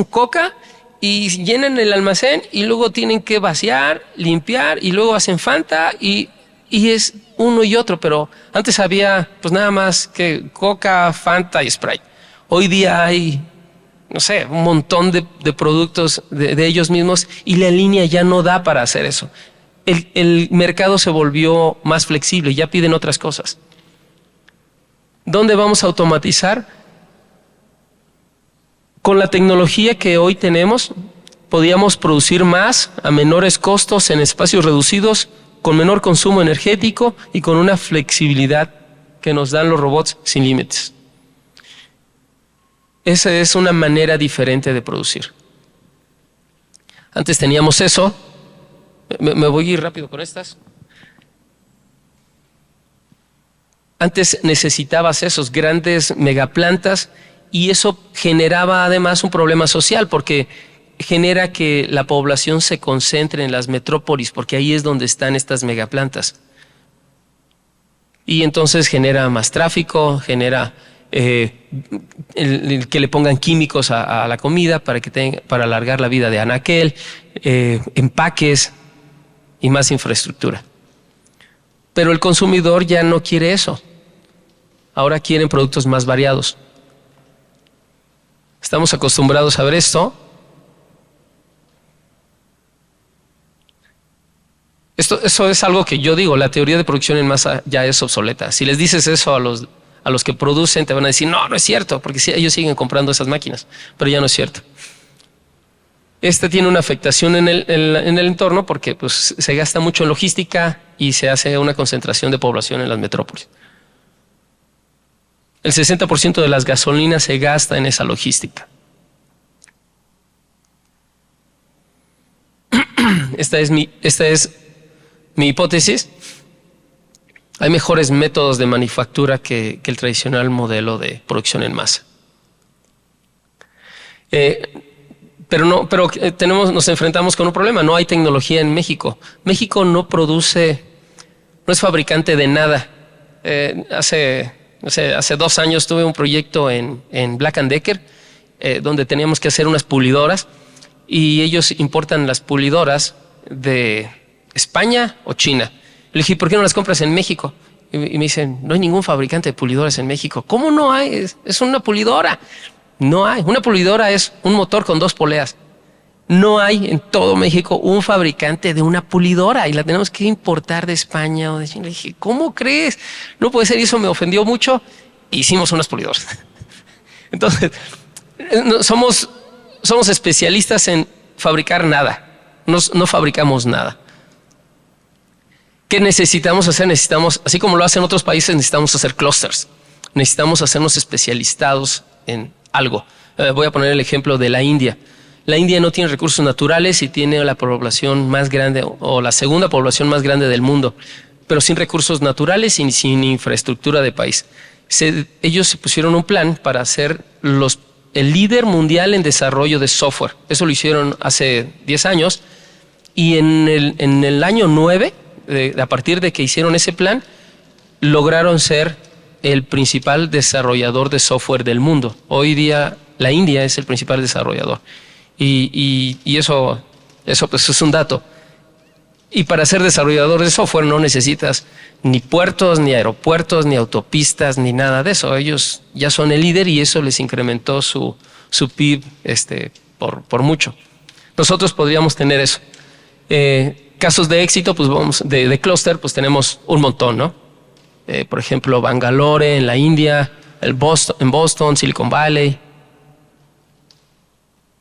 coca y llenan el almacén y luego tienen que vaciar, limpiar y luego hacen Fanta y es uno y otro, pero antes había pues nada más que Coca, Fanta y Sprite. Hoy día hay, no sé, un montón de productos de ellos mismos y la línea ya no da para hacer eso. El mercado se volvió más flexible, ya piden otras cosas. ¿Dónde vamos a automatizar? Con la tecnología que hoy tenemos, podíamos producir más a menores costos en espacios reducidos, con menor consumo energético y con una flexibilidad que nos dan los robots sin límites. Esa es una manera diferente de producir. Antes teníamos eso. Me voy a ir rápido con estas. Antes necesitabas esos grandes megaplantas y eso generaba además un problema social porque genera que la población se concentre en las metrópolis porque ahí es donde están estas megaplantas. Y entonces genera más tráfico, genera que le pongan químicos a la comida para alargar la vida de anaquel, empaques y más infraestructura. Pero el consumidor ya no quiere eso. Ahora quieren productos más variados. Estamos acostumbrados a ver esto. Eso es algo que yo digo, la teoría de producción en masa ya es obsoleta. Si les dices eso a los que producen, te van a decir, no es cierto, porque sí, ellos siguen comprando esas máquinas, pero ya no es cierto. Esta tiene una afectación en el entorno porque pues, se gasta mucho en logística y se hace una concentración de población en las metrópolis. El 60% de las gasolinas se gasta en esa logística. Esta es mi hipótesis. Hay mejores métodos de manufactura que el tradicional modelo de producción en masa. Pero nos enfrentamos con un problema. No hay tecnología en México. México no es fabricante de nada. Hace 2 años tuve un proyecto en Black & Decker donde teníamos que hacer unas pulidoras y ellos importan las pulidoras de España o China. Le dije, ¿por qué no las compras en México? Y me dicen, no hay ningún fabricante de pulidoras en México. ¿Cómo no hay? Es una pulidora. No hay. Una pulidora es un motor con 2 poleas. No hay en todo México un fabricante de una pulidora y la tenemos que importar de España o de China. Le dije, ¿cómo crees? No puede ser, y eso me ofendió mucho. Hicimos unas pulidoras. Entonces, somos especialistas en fabricar nada. No fabricamos nada. ¿Qué necesitamos hacer? Así como lo hacen otros países, necesitamos hacer clusters. Necesitamos hacernos especializados en algo. Voy a poner el ejemplo de la India. La India no tiene recursos naturales y tiene la población más grande o la segunda población más grande del mundo, pero sin recursos naturales y sin infraestructura de país. Ellos se pusieron un plan para ser el líder mundial en desarrollo de software. Eso lo hicieron hace 10 años y en el año 9, a partir de que hicieron ese plan, lograron ser el principal desarrollador de software del mundo. Hoy día la India es el principal desarrollador. Y eso pues es un dato. Y para ser desarrollador de software no necesitas ni puertos, ni aeropuertos, ni autopistas, ni nada de eso. Ellos ya son el líder y eso les incrementó su PIB por mucho. Nosotros podríamos tener eso. Casos de éxito, pues de clúster, pues tenemos un montón, ¿no? Por ejemplo, Bangalore en la India, en Boston, Silicon Valley.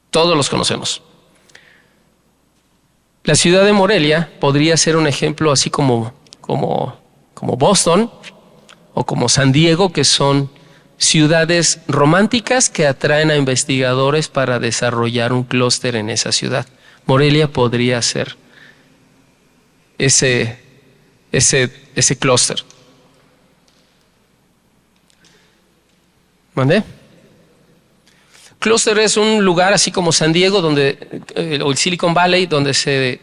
Todos los conocemos. La ciudad de Morelia podría ser un ejemplo así como Boston o como San Diego, que son ciudades románticas que atraen a investigadores para desarrollar un clúster en esa ciudad. Morelia podría ser ese clúster. ¿Mandé? Clúster es un lugar así como San Diego, donde, o el Silicon Valley, donde se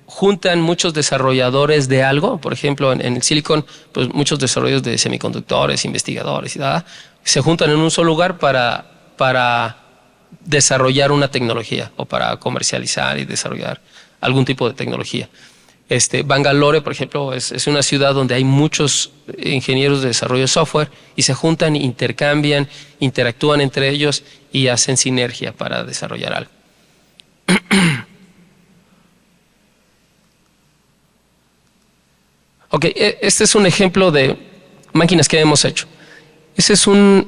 juntan muchos desarrolladores de algo. Por ejemplo, en el Silicon, pues muchos desarrolladores de semiconductores, investigadores y nada, se juntan en un solo lugar para desarrollar una tecnología o para comercializar y desarrollar algún tipo de tecnología. Bangalore, por ejemplo, es una ciudad donde hay muchos ingenieros de desarrollo de software y se juntan, intercambian, interactúan entre ellos y hacen sinergia para desarrollar algo. Ok, este es un ejemplo de máquinas que hemos hecho. Ese es un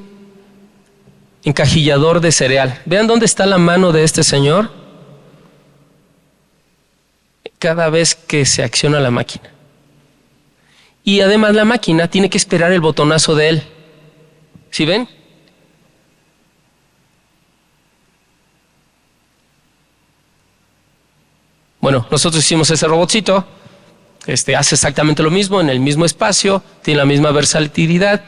encajillador de cereal. Vean dónde está la mano de este señor cada vez que se acciona la máquina. Y además la máquina tiene que esperar el botonazo de él. ¿Sí ven? Bueno, nosotros hicimos ese robotcito. Hace exactamente lo mismo en el mismo espacio, tiene la misma versatilidad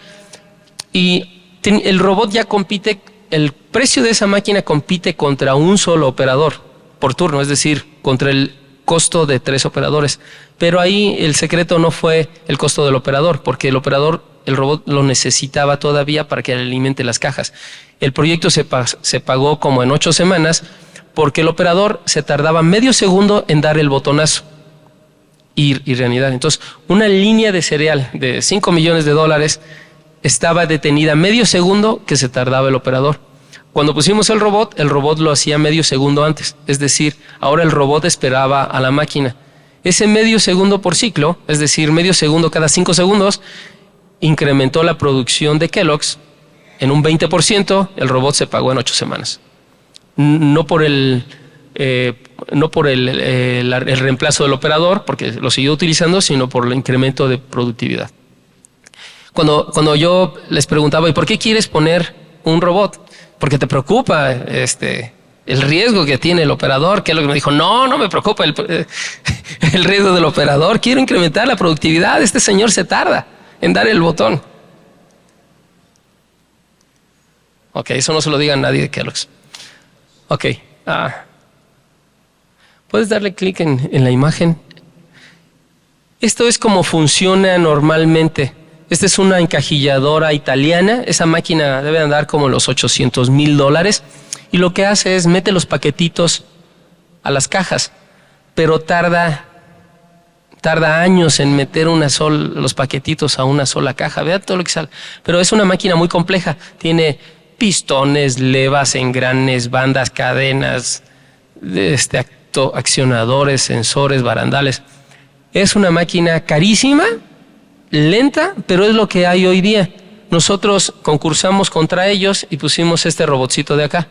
y el robot ya compite, el precio de esa máquina compite contra un solo operador por turno, es decir, contra el costo de 3 operadores. Pero ahí el secreto no fue el costo del operador, porque el robot lo necesitaba todavía para que alimente las cajas. El proyecto se pagó como en 8 semanas porque el operador se tardaba medio segundo en dar el botonazo y reanidar. Entonces, una línea de cereal de $5 millones estaba detenida medio segundo que se tardaba el operador. Cuando pusimos el robot lo hacía medio segundo antes. Es decir, ahora el robot esperaba a la máquina. Ese medio segundo por ciclo, es decir, medio segundo cada 5 segundos, incrementó la producción de Kellogg's en un 20%. El robot se pagó en 8 semanas. No por el reemplazo del operador, porque lo siguió utilizando, sino por el incremento de productividad. Cuando yo les preguntaba, ¿y por qué quieres poner un robot? Porque te preocupa el riesgo que tiene el operador. Que es lo que me dijo, no me preocupa el riesgo del operador, quiero incrementar la productividad, este señor se tarda en dar el botón. Ok, eso no se lo diga a nadie de Kellogg's. Ok, puedes darle clic en la imagen. Esto es como funciona normalmente. Esta es una encajilladora italiana. Esa máquina debe andar como los $800,000. Y lo que hace es mete los paquetitos a las cajas. Pero tarda años en meter los paquetitos a una sola caja. Vean todo lo que sale. Pero es una máquina muy compleja. Tiene pistones, levas, engranes, bandas, cadenas, accionadores, sensores, barandales. Es una máquina carísima, lenta, pero es lo que hay hoy día. Nosotros concursamos contra ellos y pusimos este robotcito de acá.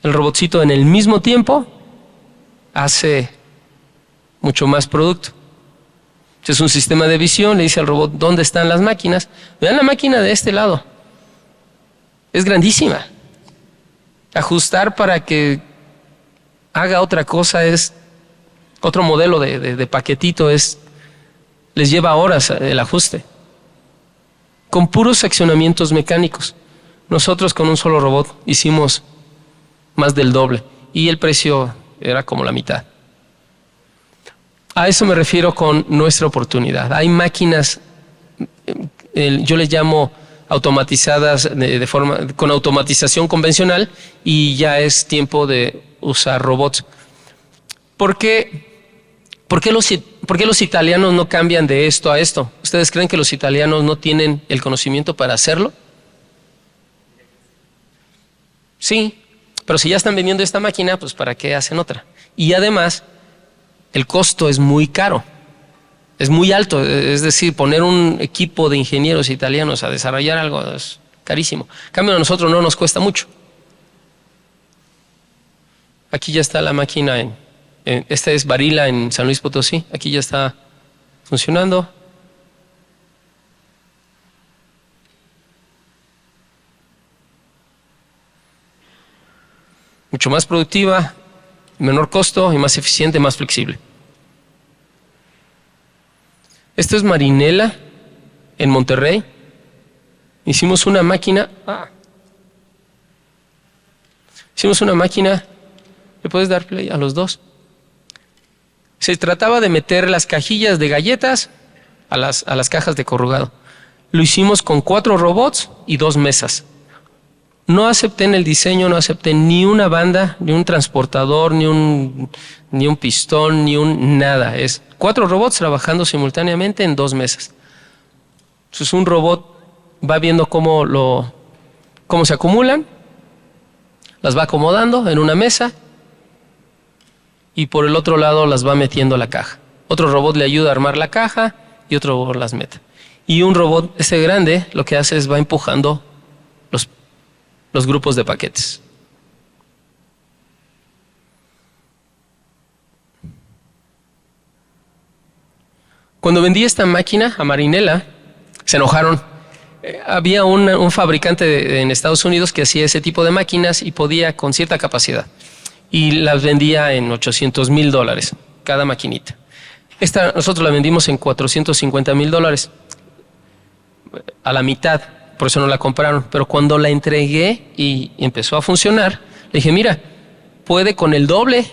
El robotcito en el mismo tiempo hace mucho más producto. Es un sistema de visión, le dice al robot dónde están las máquinas. Vean la máquina de este lado. Es grandísima. Ajustar para que haga otra cosa es otro modelo de paquetito, les lleva horas el ajuste. Con puros accionamientos mecánicos. Nosotros con un solo robot hicimos más del doble y el precio era como la mitad. A eso me refiero con nuestra oportunidad. Hay máquinas, yo les llamo automatizadas con automatización convencional y ya es tiempo de usar robots. ¿Por qué los italianos no cambian de esto a esto? ¿Ustedes creen que los italianos no tienen el conocimiento para hacerlo? Sí, pero si ya están vendiendo esta máquina, pues ¿para qué hacen otra? Y además, el costo es muy caro. Es muy alto, es decir, poner un equipo de ingenieros italianos a desarrollar algo es carísimo. En cambio, a nosotros no nos cuesta mucho. Aquí ya está la máquina, esta es Barilla en San Luis Potosí, aquí ya está funcionando. Mucho más productiva, menor costo y más eficiente, más flexible. Esto es Marinela, en Monterrey. Hicimos una máquina Hicimos una máquina, ¿le puedes dar play a los dos? Se trataba de meter las cajillas de galletas a las cajas de corrugado. Lo hicimos con 4 robots y 2 mesas. No acepté en el diseño, no acepté ni una banda, ni un transportador, ni un pistón, nada. Es 4 robots trabajando simultáneamente en 2 mesas. Entonces un robot va viendo cómo se acumulan, las va acomodando en una mesa y por el otro lado las va metiendo a la caja. Otro robot le ayuda a armar la caja y otro robot las mete. Y un robot, ese grande, lo que hace es va empujando los grupos de paquetes. Cuando vendí esta máquina a Marinela, se enojaron. Había un fabricante en Estados Unidos que hacía ese tipo de máquinas y podía con cierta capacidad. Y las vendía en $800,000 cada maquinita. Esta nosotros la vendimos en $450,000 a la mitad, por eso no la compraron. Pero cuando la entregué y empezó a funcionar, le dije, mira, puede con el doble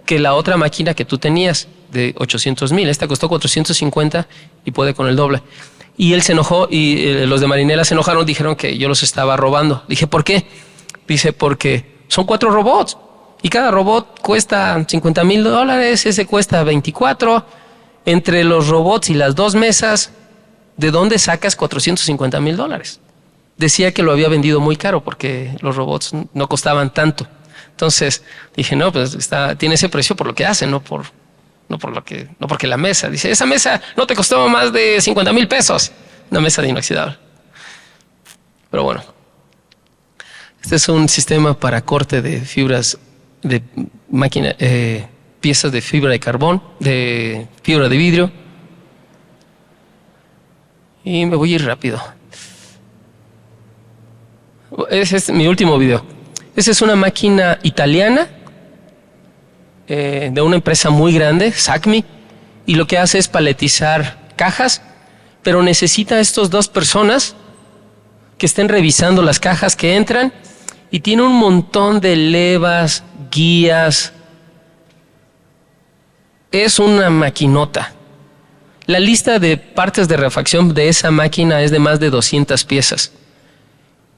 que la otra máquina que tú tenías de 800,000. Esta costó 450 y puede con el doble. Y él se enojó y los de Marinela se enojaron, dijeron que yo los estaba robando. Dije, ¿por qué? Dice, porque son 4 robots y cada robot cuesta $50,000, ese cuesta 24. Entre los robots y las 2 mesas, ¿de dónde sacas $450,000? Decía que lo había vendido muy caro porque los robots no costaban tanto. Entonces dije, no, pues tiene ese precio por lo que hace, no porque la mesa. Dice, esa mesa no te costó más de $50,000. Una mesa de inoxidable. Pero bueno, este es un sistema para corte de fibras de máquina, piezas de fibra de carbón, de fibra de vidrio. Y me voy a ir rápido. Ese es mi último video. Esa es una máquina italiana de una empresa muy grande, SACMI, y lo que hace es paletizar cajas, pero necesita estos 2 personas que estén revisando las cajas que entran y tiene un montón de levas, guías. Es una maquinota. La lista de partes de refacción de esa máquina es de más de 200 piezas.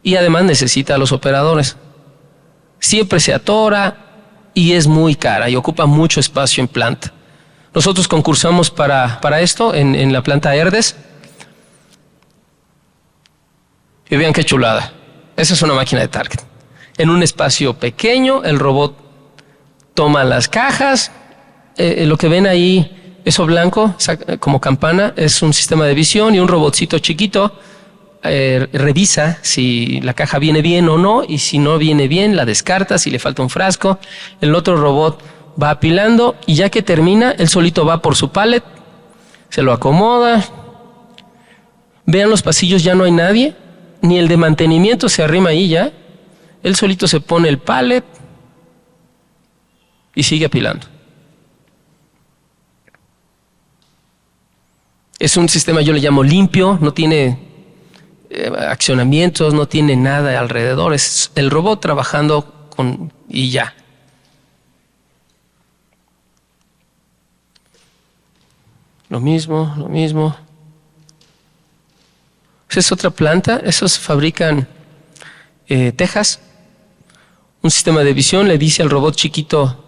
Y además necesita a los operadores. Siempre se atora y es muy cara y ocupa mucho espacio en planta. Nosotros concursamos para esto en la planta Herdes. Y vean qué chulada. Esa es una máquina de Target. En un espacio pequeño, el robot toma las cajas. Lo que ven ahí, eso blanco, como campana, es un sistema de visión y un robotcito chiquito revisa si la caja viene bien o no, y si no viene bien, la descarta, si le falta un frasco. El otro robot va apilando y ya que termina, él solito va por su pallet, se lo acomoda. Vean los pasillos, ya no hay nadie, ni el de mantenimiento se arrima ahí ya. Él solito se pone el pallet y sigue apilando. Es un sistema, yo le llamo limpio, no tiene accionamientos, no tiene nada alrededor, es el robot trabajando y ya. Lo mismo. Esa es otra planta, esos fabrican tejas. Un sistema de visión le dice al robot chiquito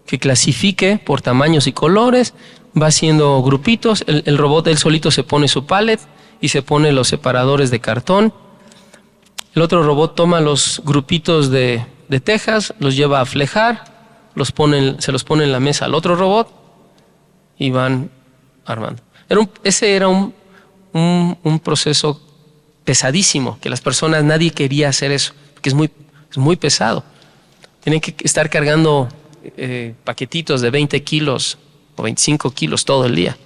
que clasifique por tamaños y colores, va haciendo grupitos, el robot él solito se pone su pallet y se pone los separadores de cartón. El otro robot toma los grupitos de tejas, los lleva a flejar, se los pone en la mesa al otro robot y van armando. Ese era un proceso pesadísimo, que las personas, nadie quería hacer eso, porque es muy pesado. Tienen que estar cargando paquetitos de 20 kilos o 25 kilos todo el día.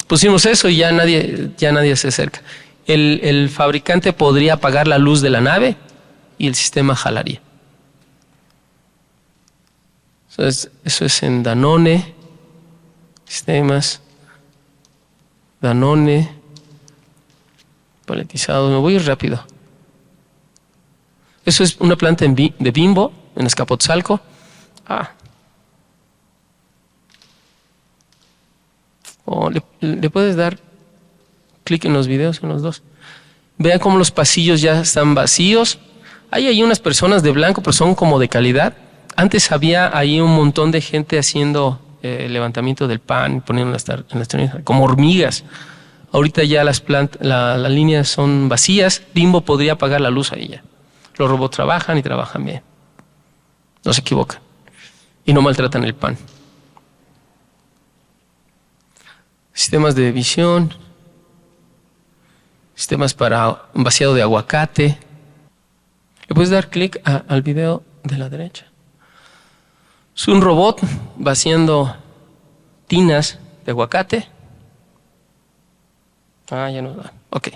Pusimos eso y ya nadie se acerca. El fabricante podría apagar la luz de la nave y el sistema jalaría. Eso es en Danone, sistemas, Danone, paletizados. Me voy a ir rápido. Eso es una planta de Bimbo. en Azcapotzalco. Le puedes dar clic en los videos, en los dos. Vean cómo los pasillos ya están vacíos. Hay unas personas de blanco, pero son como de calidad. Antes había ahí un montón de gente haciendo levantamiento del pan, poniendo en las tornillas, como hormigas. Ahorita ya las líneas son vacías. Bimbo podría apagar la luz ahí ya. Los robots trabajan y trabajan bien. No se equivocan. Y no maltratan el pan. Sistemas de visión. Sistemas para vaciado de aguacate. Le puedes dar clic al video de la derecha. Es un robot vaciando tinas de aguacate. Ya no da. Ok.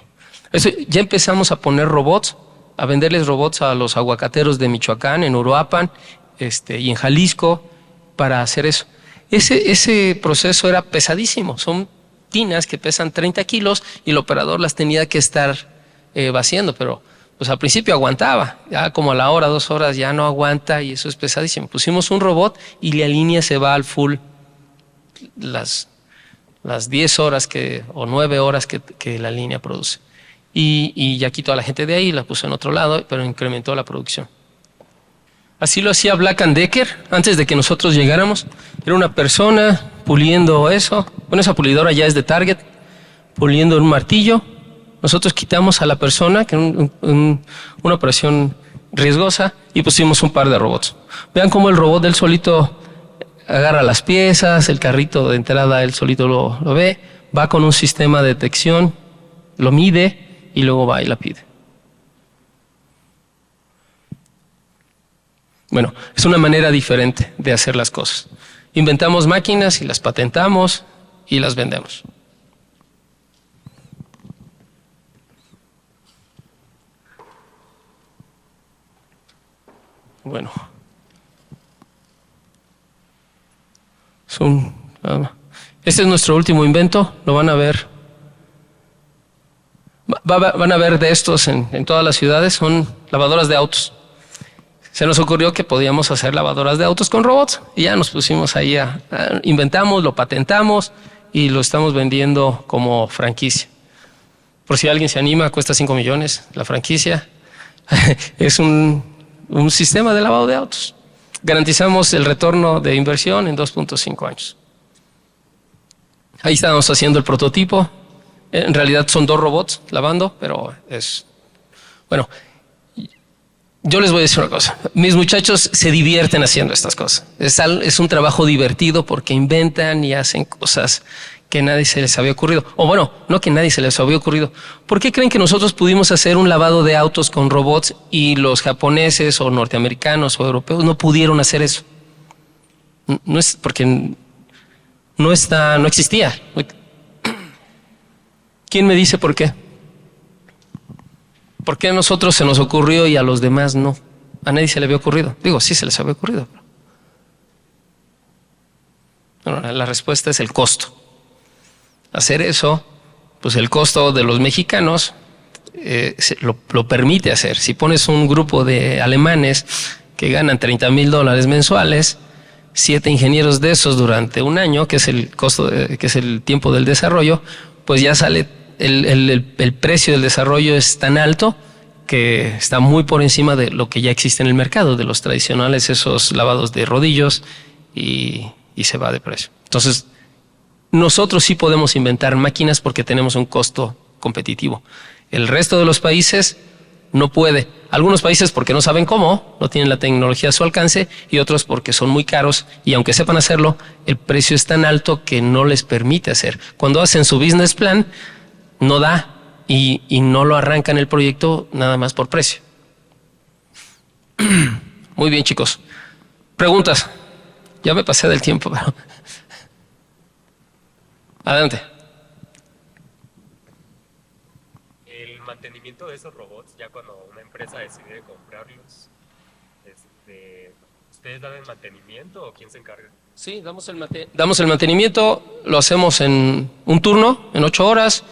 Ya empezamos a poner robots, a venderles robots a los aguacateros de Michoacán, en Uruapan y en Jalisco para hacer eso. Ese proceso era pesadísimo. Son tinas que pesan 30 kilos y el operador las tenía que estar vaciando, pero pues al principio aguantaba. Ya como a la hora, 2 horas ya no aguanta y eso es pesadísimo. Pusimos un robot y la línea se va al full las 10 horas o 9 horas que la línea produce. Y ya quitó a la gente de ahí, la puso en otro lado, pero incrementó la producción. Así lo hacía Black & Decker antes de que nosotros llegáramos. Era una persona puliendo eso. Bueno, esa pulidora ya es de Target, puliendo un martillo. Nosotros quitamos a la persona, que era una operación riesgosa, y pusimos un par de robots. Vean cómo el robot del solito agarra las piezas, el carrito de entrada él solito lo ve, va con un sistema de detección, lo mide y luego va y la pide. Bueno, es una manera diferente de hacer las cosas. Inventamos máquinas y las patentamos y las vendemos. Bueno. Este es nuestro último invento, lo van a ver. Van a ver de estos en todas las ciudades, son lavadoras de autos. Se nos ocurrió que podíamos hacer lavadoras de autos con robots y ya nos pusimos ahí inventamos, lo patentamos y lo estamos vendiendo como franquicia. Por si alguien se anima, cuesta 5 millones la franquicia. Es un sistema de lavado de autos. Garantizamos el retorno de inversión en 2.5 años. Ahí estábamos haciendo el prototipo. En realidad son 2 robots lavando, pero bueno, yo les voy a decir una cosa. Mis muchachos se divierten haciendo estas cosas. Es un trabajo divertido porque inventan y hacen cosas que nadie se les había ocurrido. O bueno, no que nadie se les había ocurrido. ¿Por qué creen que nosotros pudimos hacer un lavado de autos con robots y los japoneses o norteamericanos o europeos no pudieron hacer eso? No es porque no existía. ¿Quién me dice por qué? ¿Por qué a nosotros se nos ocurrió y a los demás no? A nadie se le había ocurrido. Digo, sí se les había ocurrido. Bueno, la respuesta es el costo. Hacer eso, pues el costo de los mexicanos lo permite hacer. Si pones un grupo de alemanes que ganan $30,000 mensuales, 7 ingenieros de esos durante un año, que es el costo, que es el tiempo del desarrollo, pues ya sale el precio del desarrollo es tan alto que está muy por encima de lo que ya existe en el mercado, de los tradicionales, esos lavados de rodillos, y se va de precio. Entonces, nosotros sí podemos inventar máquinas porque tenemos un costo competitivo. El resto de los países no puede. Algunos países porque no saben cómo, no tienen la tecnología a su alcance, y otros porque son muy caros y aunque sepan hacerlo, el precio es tan alto que no les permite hacer. Cuando hacen su business plan, no da y no lo arrancan el proyecto nada más por precio. Muy bien, chicos. Preguntas. Ya me pasé del tiempo, pero... Adelante. El mantenimiento de esos robots, ya cuando una empresa decide comprarlos, ¿ustedes dan el mantenimiento o quién se encarga? Sí, damos el mantenimiento, lo hacemos en un turno, en 8 horas,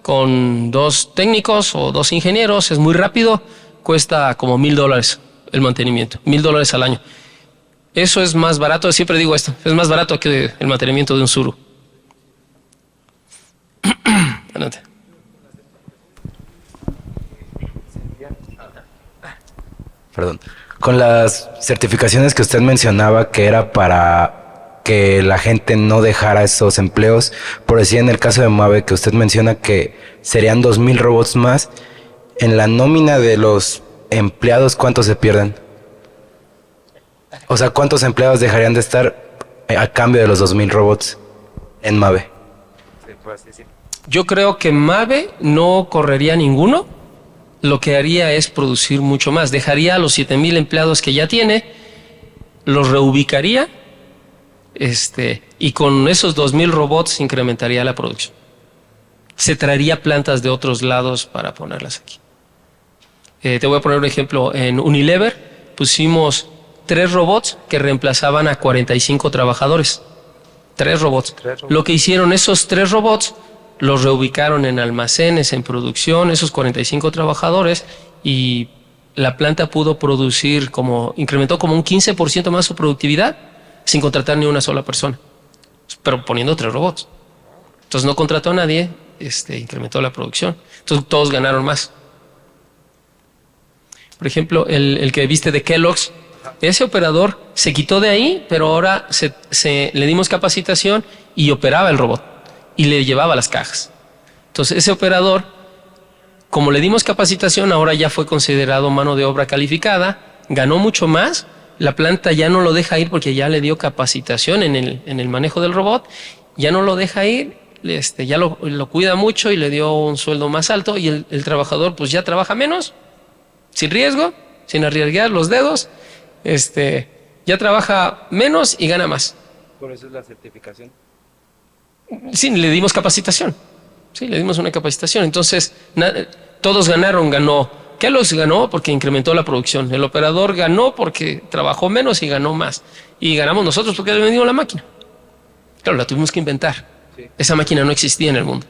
con 2 técnicos o 2 ingenieros, es muy rápido, cuesta como $1,000 el mantenimiento, $1,000 al año. Eso es más barato, siempre digo esto, es más barato que el mantenimiento de un Tsuru. Adelante. Perdón. Con las certificaciones que usted mencionaba que era para que la gente no dejara esos empleos, por decir en el caso de Mabe que usted menciona que serían 2,000 robots más, en la nómina de los empleados, ¿cuántos se pierden? O sea, ¿cuántos empleados dejarían de estar a cambio de los 2,000 robots en Mabe? Yo creo que Mabe no correría ninguno. Lo que haría es producir mucho más. Dejaría a los 7,000 empleados que ya tiene, los reubicaría, y con esos 2,000 robots incrementaría la producción. Se traería plantas de otros lados para ponerlas aquí. Te voy a poner un ejemplo. En Unilever pusimos 3 robots que reemplazaban a 45 trabajadores. 3 robots. Lo que hicieron esos 3 robots, los reubicaron en almacenes, en producción, esos 45 trabajadores, y la planta pudo producir incrementó como un 15% más su productividad sin contratar ni una sola persona, pero poniendo 3 robots. Entonces no contrató a nadie, incrementó la producción. Entonces todos ganaron más. Por ejemplo, el que viste de Kellogg's, ese operador se quitó de ahí, pero ahora le dimos capacitación y operaba el robot y le llevaba las cajas. Entonces ese operador, como le dimos capacitación, ahora ya fue considerado mano de obra calificada, ganó mucho más, la planta ya no lo deja ir porque ya le dio capacitación en el manejo del robot, ya no lo deja ir, ya lo cuida mucho y le dio un sueldo más alto, y el trabajador pues ya trabaja menos, sin riesgo, sin arriesgar los dedos, ya trabaja menos y gana más. Por eso es la certificación. Sí, le dimos capacitación. Sí, le dimos una capacitación. Entonces, todos ganaron. Ganó Kellogg's, ganó porque incrementó la producción. El operador ganó porque trabajó menos y ganó más. Y ganamos nosotros porque le vendimos la máquina. Claro, la tuvimos que inventar. Sí. Esa máquina no existía en el mundo.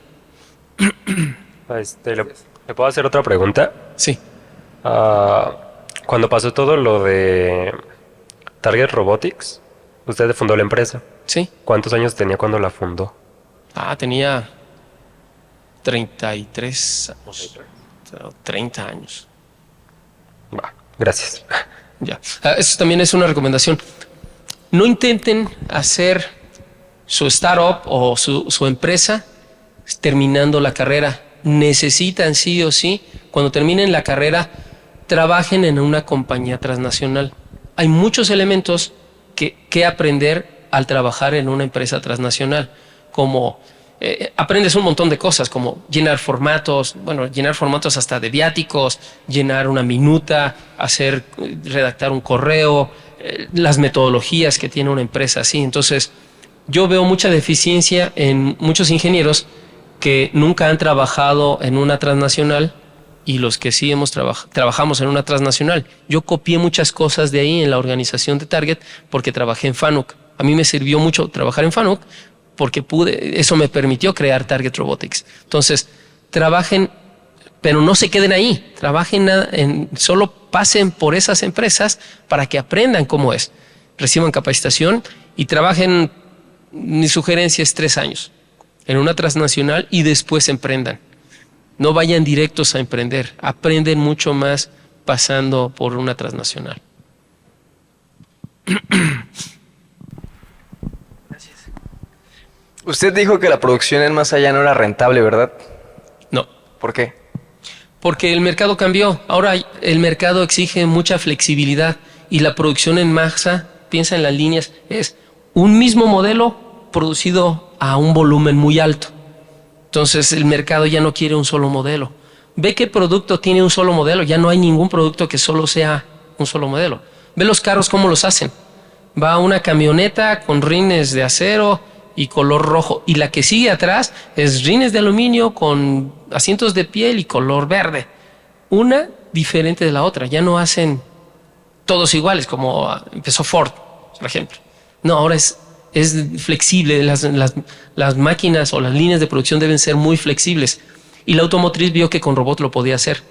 ¿Le puedo hacer otra pregunta? Sí. Cuando pasó todo lo de Target Robotics, usted fundó la empresa. Sí. ¿Cuántos años tenía cuando la fundó? Tenía 33 años. 30 años. Va, gracias. Ya. Eso también es una recomendación. No intenten hacer su startup o su empresa terminando la carrera. Necesitan sí o sí, cuando terminen la carrera, trabajen en una compañía transnacional. Hay muchos elementos que aprender al trabajar en una empresa transnacional, como aprendes un montón de cosas, como llenar formatos hasta de viáticos, llenar una minuta, redactar un correo, las metodologías que tiene una empresa así. Entonces, yo veo mucha deficiencia en muchos ingenieros que nunca han trabajado en una transnacional, y los que sí trabajamos en una transnacional. Yo copié muchas cosas de ahí en la organización de Target porque trabajé en FANUC. A mí me sirvió mucho trabajar en FANUC porque eso me permitió crear Target Robotics. Entonces, trabajen, pero no se queden ahí. Trabajen solo pasen por esas empresas para que aprendan cómo es. Reciban capacitación y trabajen, mi sugerencia es 3 años en una transnacional y después emprendan. No vayan directos a emprender. Aprenden mucho más pasando por una transnacional. Gracias. Usted dijo que la producción en más allá no era rentable, ¿verdad? No. ¿Por qué? Porque el mercado cambió. Ahora el mercado exige mucha flexibilidad y la producción en masa, piensa en las líneas, es un mismo modelo producido a un volumen muy alto. Entonces el mercado ya no quiere un solo modelo. Ve qué producto tiene un solo modelo. Ya no hay ningún producto que solo sea un solo modelo. Ve los carros cómo los hacen. Va una camioneta con rines de acero y color rojo. Y la que sigue atrás es rines de aluminio con asientos de piel y color verde. Una diferente de la otra. Ya no hacen todos iguales como empezó Ford, por ejemplo. No, ahora es flexible, las máquinas o las líneas de producción deben ser muy flexibles. Y la automotriz vio que con robot lo podía hacer.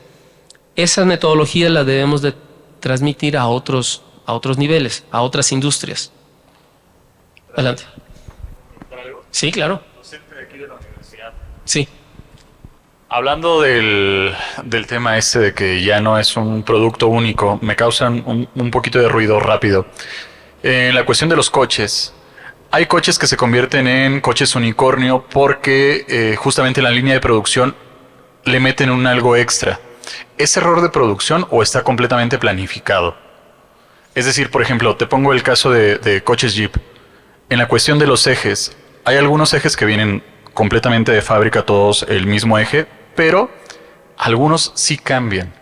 Esas metodologías las debemos de transmitir a otros niveles, a otras industrias. Adelante. Sí, claro. Sí. Hablando del tema este de que ya no es un producto único, me causan un poquito de ruido rápido. En la cuestión de los coches, hay coches que se convierten en coches unicornio porque justamente en la línea de producción le meten un algo extra. ¿Es error de producción o está completamente planificado? Es decir, por ejemplo, te pongo el caso de coches Jeep. En la cuestión de los ejes, hay algunos ejes que vienen completamente de fábrica, todos el mismo eje, pero algunos sí cambian.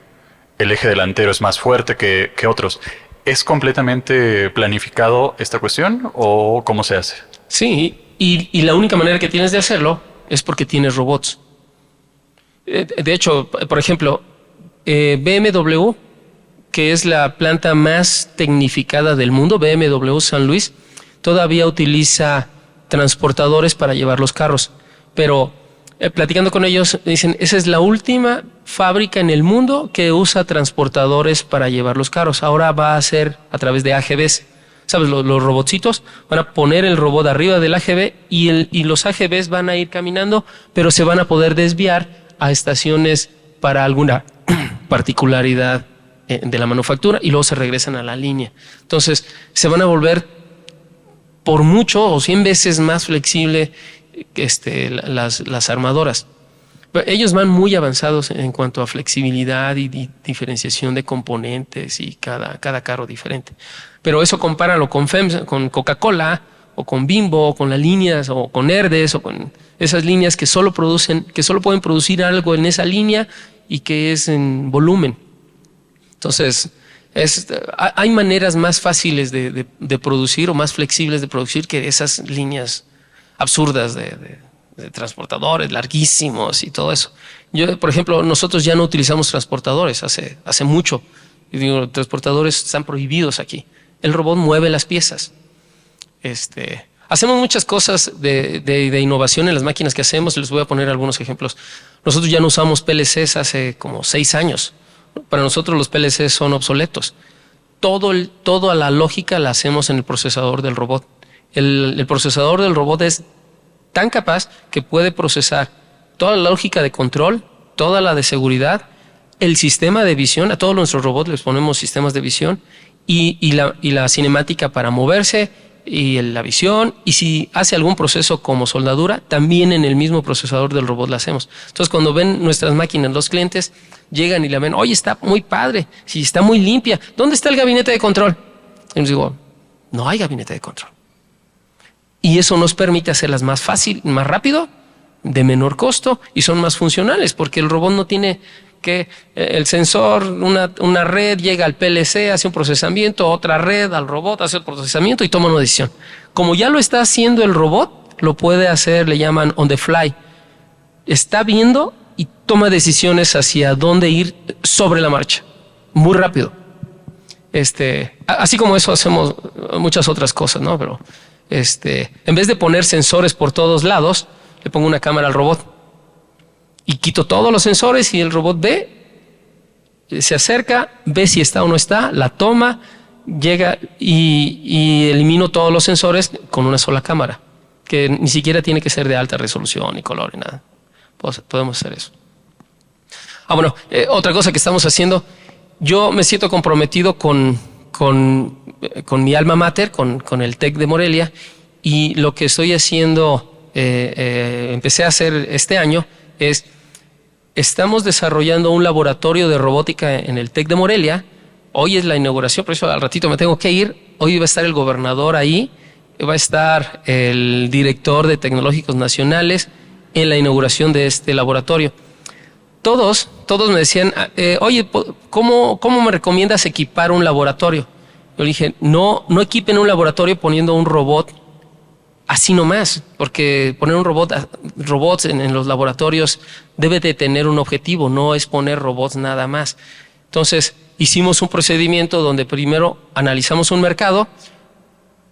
El eje delantero es más fuerte que otros. ¿Es completamente planificado esta cuestión o cómo se hace? Sí, y la única manera que tienes de hacerlo es porque tienes robots. De hecho, por ejemplo, BMW, que es la planta más tecnificada del mundo, BMW San Luis, todavía utiliza transportadores para llevar los carros. Pero platicando con ellos, dicen, esa es la última fábrica en el mundo que usa transportadores para llevar los carros. Ahora va a ser a través de AGVs. ¿Sabes? Los robotcitos van a poner el robot arriba del AGV y los AGVs van a ir caminando, pero se van a poder desviar a estaciones para alguna particularidad de la manufactura y luego se regresan a la línea. Entonces, se van a volver por mucho o 100 veces más flexible las armadoras. Ellos van muy avanzados en cuanto a flexibilidad y diferenciación de componentes y cada carro diferente. Pero eso compáralo con con Coca-Cola o con Bimbo o con las líneas o con Herdes o con esas líneas que solo pueden producir algo en esa línea y que es en volumen. Entonces, hay maneras más fáciles de producir o más flexibles de producir que esas líneas absurdas de transportadores larguísimos y todo eso. Yo, por ejemplo, nosotros ya no utilizamos transportadores hace mucho. Y digo, transportadores están prohibidos aquí. El robot mueve las piezas. Hacemos muchas cosas de innovación en las máquinas que hacemos. Les voy a poner algunos ejemplos. Nosotros ya no usamos PLCs hace como 6 años. Para nosotros los PLCs son obsoletos. Toda la lógica la hacemos en el procesador del robot. El procesador del robot es tan capaz que puede procesar toda la lógica de control, toda la de seguridad, el sistema de visión. A todos nuestros robots les ponemos sistemas de visión y la cinemática para moverse y la visión. Y si hace algún proceso como soldadura, también en el mismo procesador del robot la hacemos. Entonces, cuando ven nuestras máquinas, los clientes llegan y la ven, oye, está muy padre, sí, está muy limpia. ¿Dónde está el gabinete de control? Y les digo, no hay gabinete de control. Y eso nos permite hacerlas más fácil, más rápido, de menor costo y son más funcionales porque el robot no tiene que el sensor, una red llega al PLC, hace un procesamiento, otra red al robot, hace el procesamiento y toma una decisión. Como ya lo está haciendo el robot, lo puede hacer, le llaman on the fly. Está viendo y toma decisiones hacia dónde ir sobre la marcha, muy rápido. Así como eso hacemos muchas otras cosas, ¿no? Pero en vez de poner sensores por todos lados, le pongo una cámara al robot y quito todos los sensores y el robot ve, se acerca, ve si está o no está, la toma, llega y elimino todos los sensores con una sola cámara, que ni siquiera tiene que ser de alta resolución ni color ni nada. Podemos hacer eso. Bueno, otra cosa que estamos haciendo, yo me siento comprometido con mi alma mater, con el TEC de Morelia, y lo que estoy haciendo, empecé a hacer este año, estamos desarrollando un laboratorio de robótica en el TEC de Morelia. Hoy es la inauguración, por eso al ratito me tengo que ir. Hoy va a estar el gobernador ahí, va a estar el director de Tecnológicos Nacionales en la inauguración de este laboratorio. Todos me decían, oye, ¿cómo me recomiendas equipar un laboratorio? Yo le dije, no equipen un laboratorio poniendo un robot así nomás, porque poner robots en los laboratorios debe de tener un objetivo, no es poner robots nada más. Entonces, hicimos un procedimiento donde primero analizamos un mercado,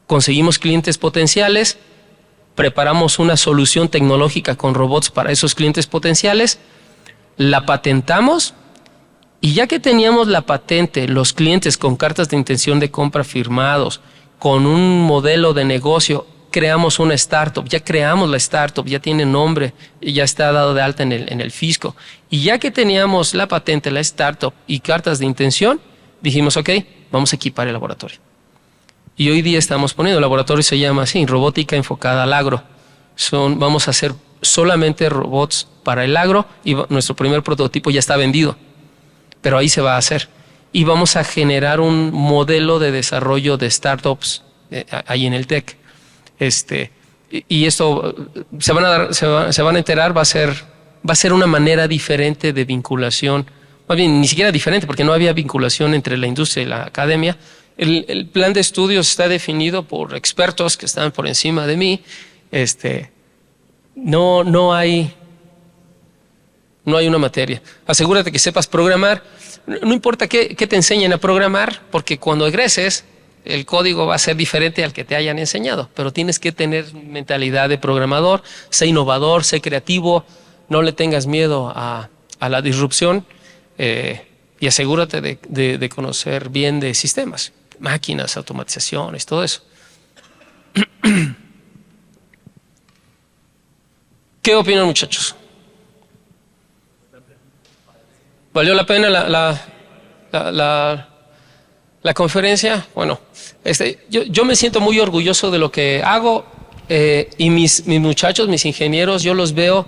conseguimos clientes potenciales, preparamos una solución tecnológica con robots para esos clientes potenciales, la patentamos Y ya que teníamos la patente, los clientes con cartas de intención de compra firmados, con un modelo de negocio, creamos una startup, ya creamos la startup, ya tiene nombre, ya está dado de alta en el fisco. Y ya que teníamos la patente, la startup y cartas de intención, dijimos, ok, vamos a equipar el laboratorio. Y hoy día estamos poniendo, el laboratorio se llama así, robótica enfocada al agro. Vamos a hacer solamente robots para el agro y nuestro primer prototipo ya está vendido, pero ahí se va a hacer. Y vamos a generar un modelo de desarrollo de startups ahí en el TEC. Y esto se van a enterar, va a ser una manera diferente de vinculación, más bien ni siquiera diferente, porque no había vinculación entre la industria y la academia. El plan de estudios está definido por expertos que están por encima de mí. No hay una materia. Asegúrate que sepas programar. No importa qué te enseñen a programar, porque cuando egreses el código va a ser diferente al que te hayan enseñado, pero tienes que tener mentalidad de programador, sé innovador, sé creativo, no le tengas miedo a la disrupción y asegúrate de conocer bien de sistemas, máquinas, automatizaciones, todo eso. ¿Qué opinan, muchachos? ¿Valió la pena la conferencia? Bueno, yo me siento muy orgulloso de lo que hago y mis muchachos, mis ingenieros, yo los veo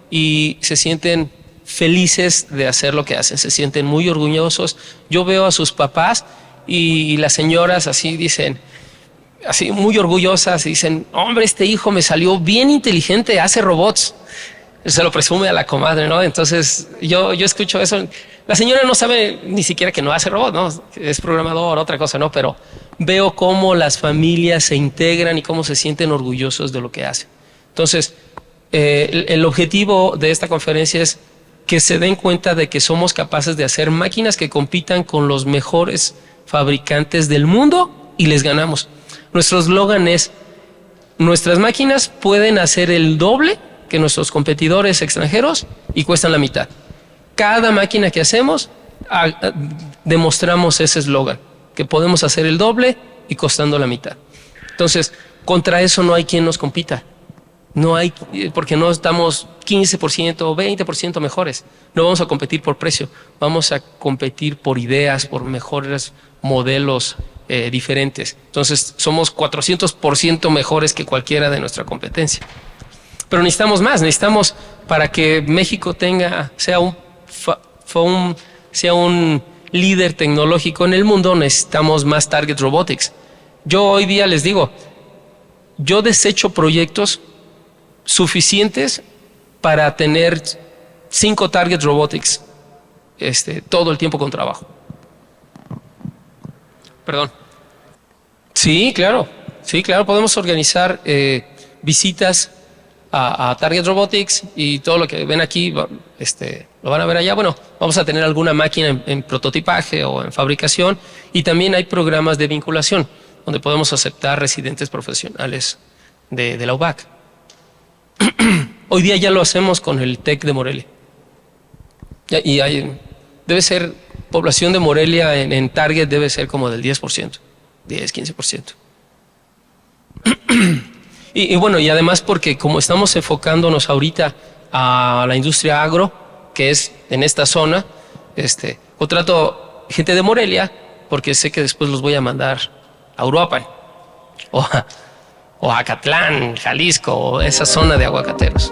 y se sienten felices de hacer lo que hacen, se sienten muy orgullosos. Yo veo a sus papás y las señoras así dicen, así muy orgullosas, dicen, hombre, este hijo me salió bien inteligente, hace robots. Se lo presume a la comadre, ¿no? Entonces yo escucho eso. La señora no sabe ni siquiera que no hace robot, ¿no? Es programador, otra cosa, ¿no? Pero veo cómo las familias se integran y cómo se sienten orgullosos de lo que hacen. Entonces, el objetivo de esta conferencia es que se den cuenta de que somos capaces de hacer máquinas que compitan con los mejores fabricantes del mundo y les ganamos. Nuestro eslogan es, nuestras máquinas pueden hacer el doble que nuestros competidores extranjeros y cuestan la mitad. Cada máquina que hacemos, demostramos ese eslogan, que podemos hacer el doble y costando la mitad. Entonces, contra eso no hay quien nos compita. No hay, porque no estamos 15% o 20% mejores. No vamos a competir por precio, vamos a competir por ideas, por mejores modelos diferentes. Entonces, somos 400% mejores que cualquiera de nuestra competencia. Pero necesitamos más, necesitamos para que México sea un líder tecnológico en el mundo, necesitamos más Target Robotics. Yo hoy día les digo, yo desecho proyectos suficientes para tener 5 Target Robotics todo el tiempo con trabajo. Perdón. Sí, claro, podemos organizar visitas a Target Robotics y todo lo que ven aquí lo van a ver allá. Bueno, vamos a tener alguna máquina en prototipaje o en fabricación y también hay programas de vinculación donde podemos aceptar residentes profesionales de la UBAC. Hoy día ya lo hacemos con el TEC de Morelia. Y debe ser, población de Morelia en Target debe ser como del 10%, 10-15%. Y bueno, y además porque como estamos enfocándonos ahorita a la industria agro, que es en esta zona, contrato gente de Morelia porque sé que después los voy a mandar a Uruapan o a Acatlán, Jalisco, o esa zona de aguacateros.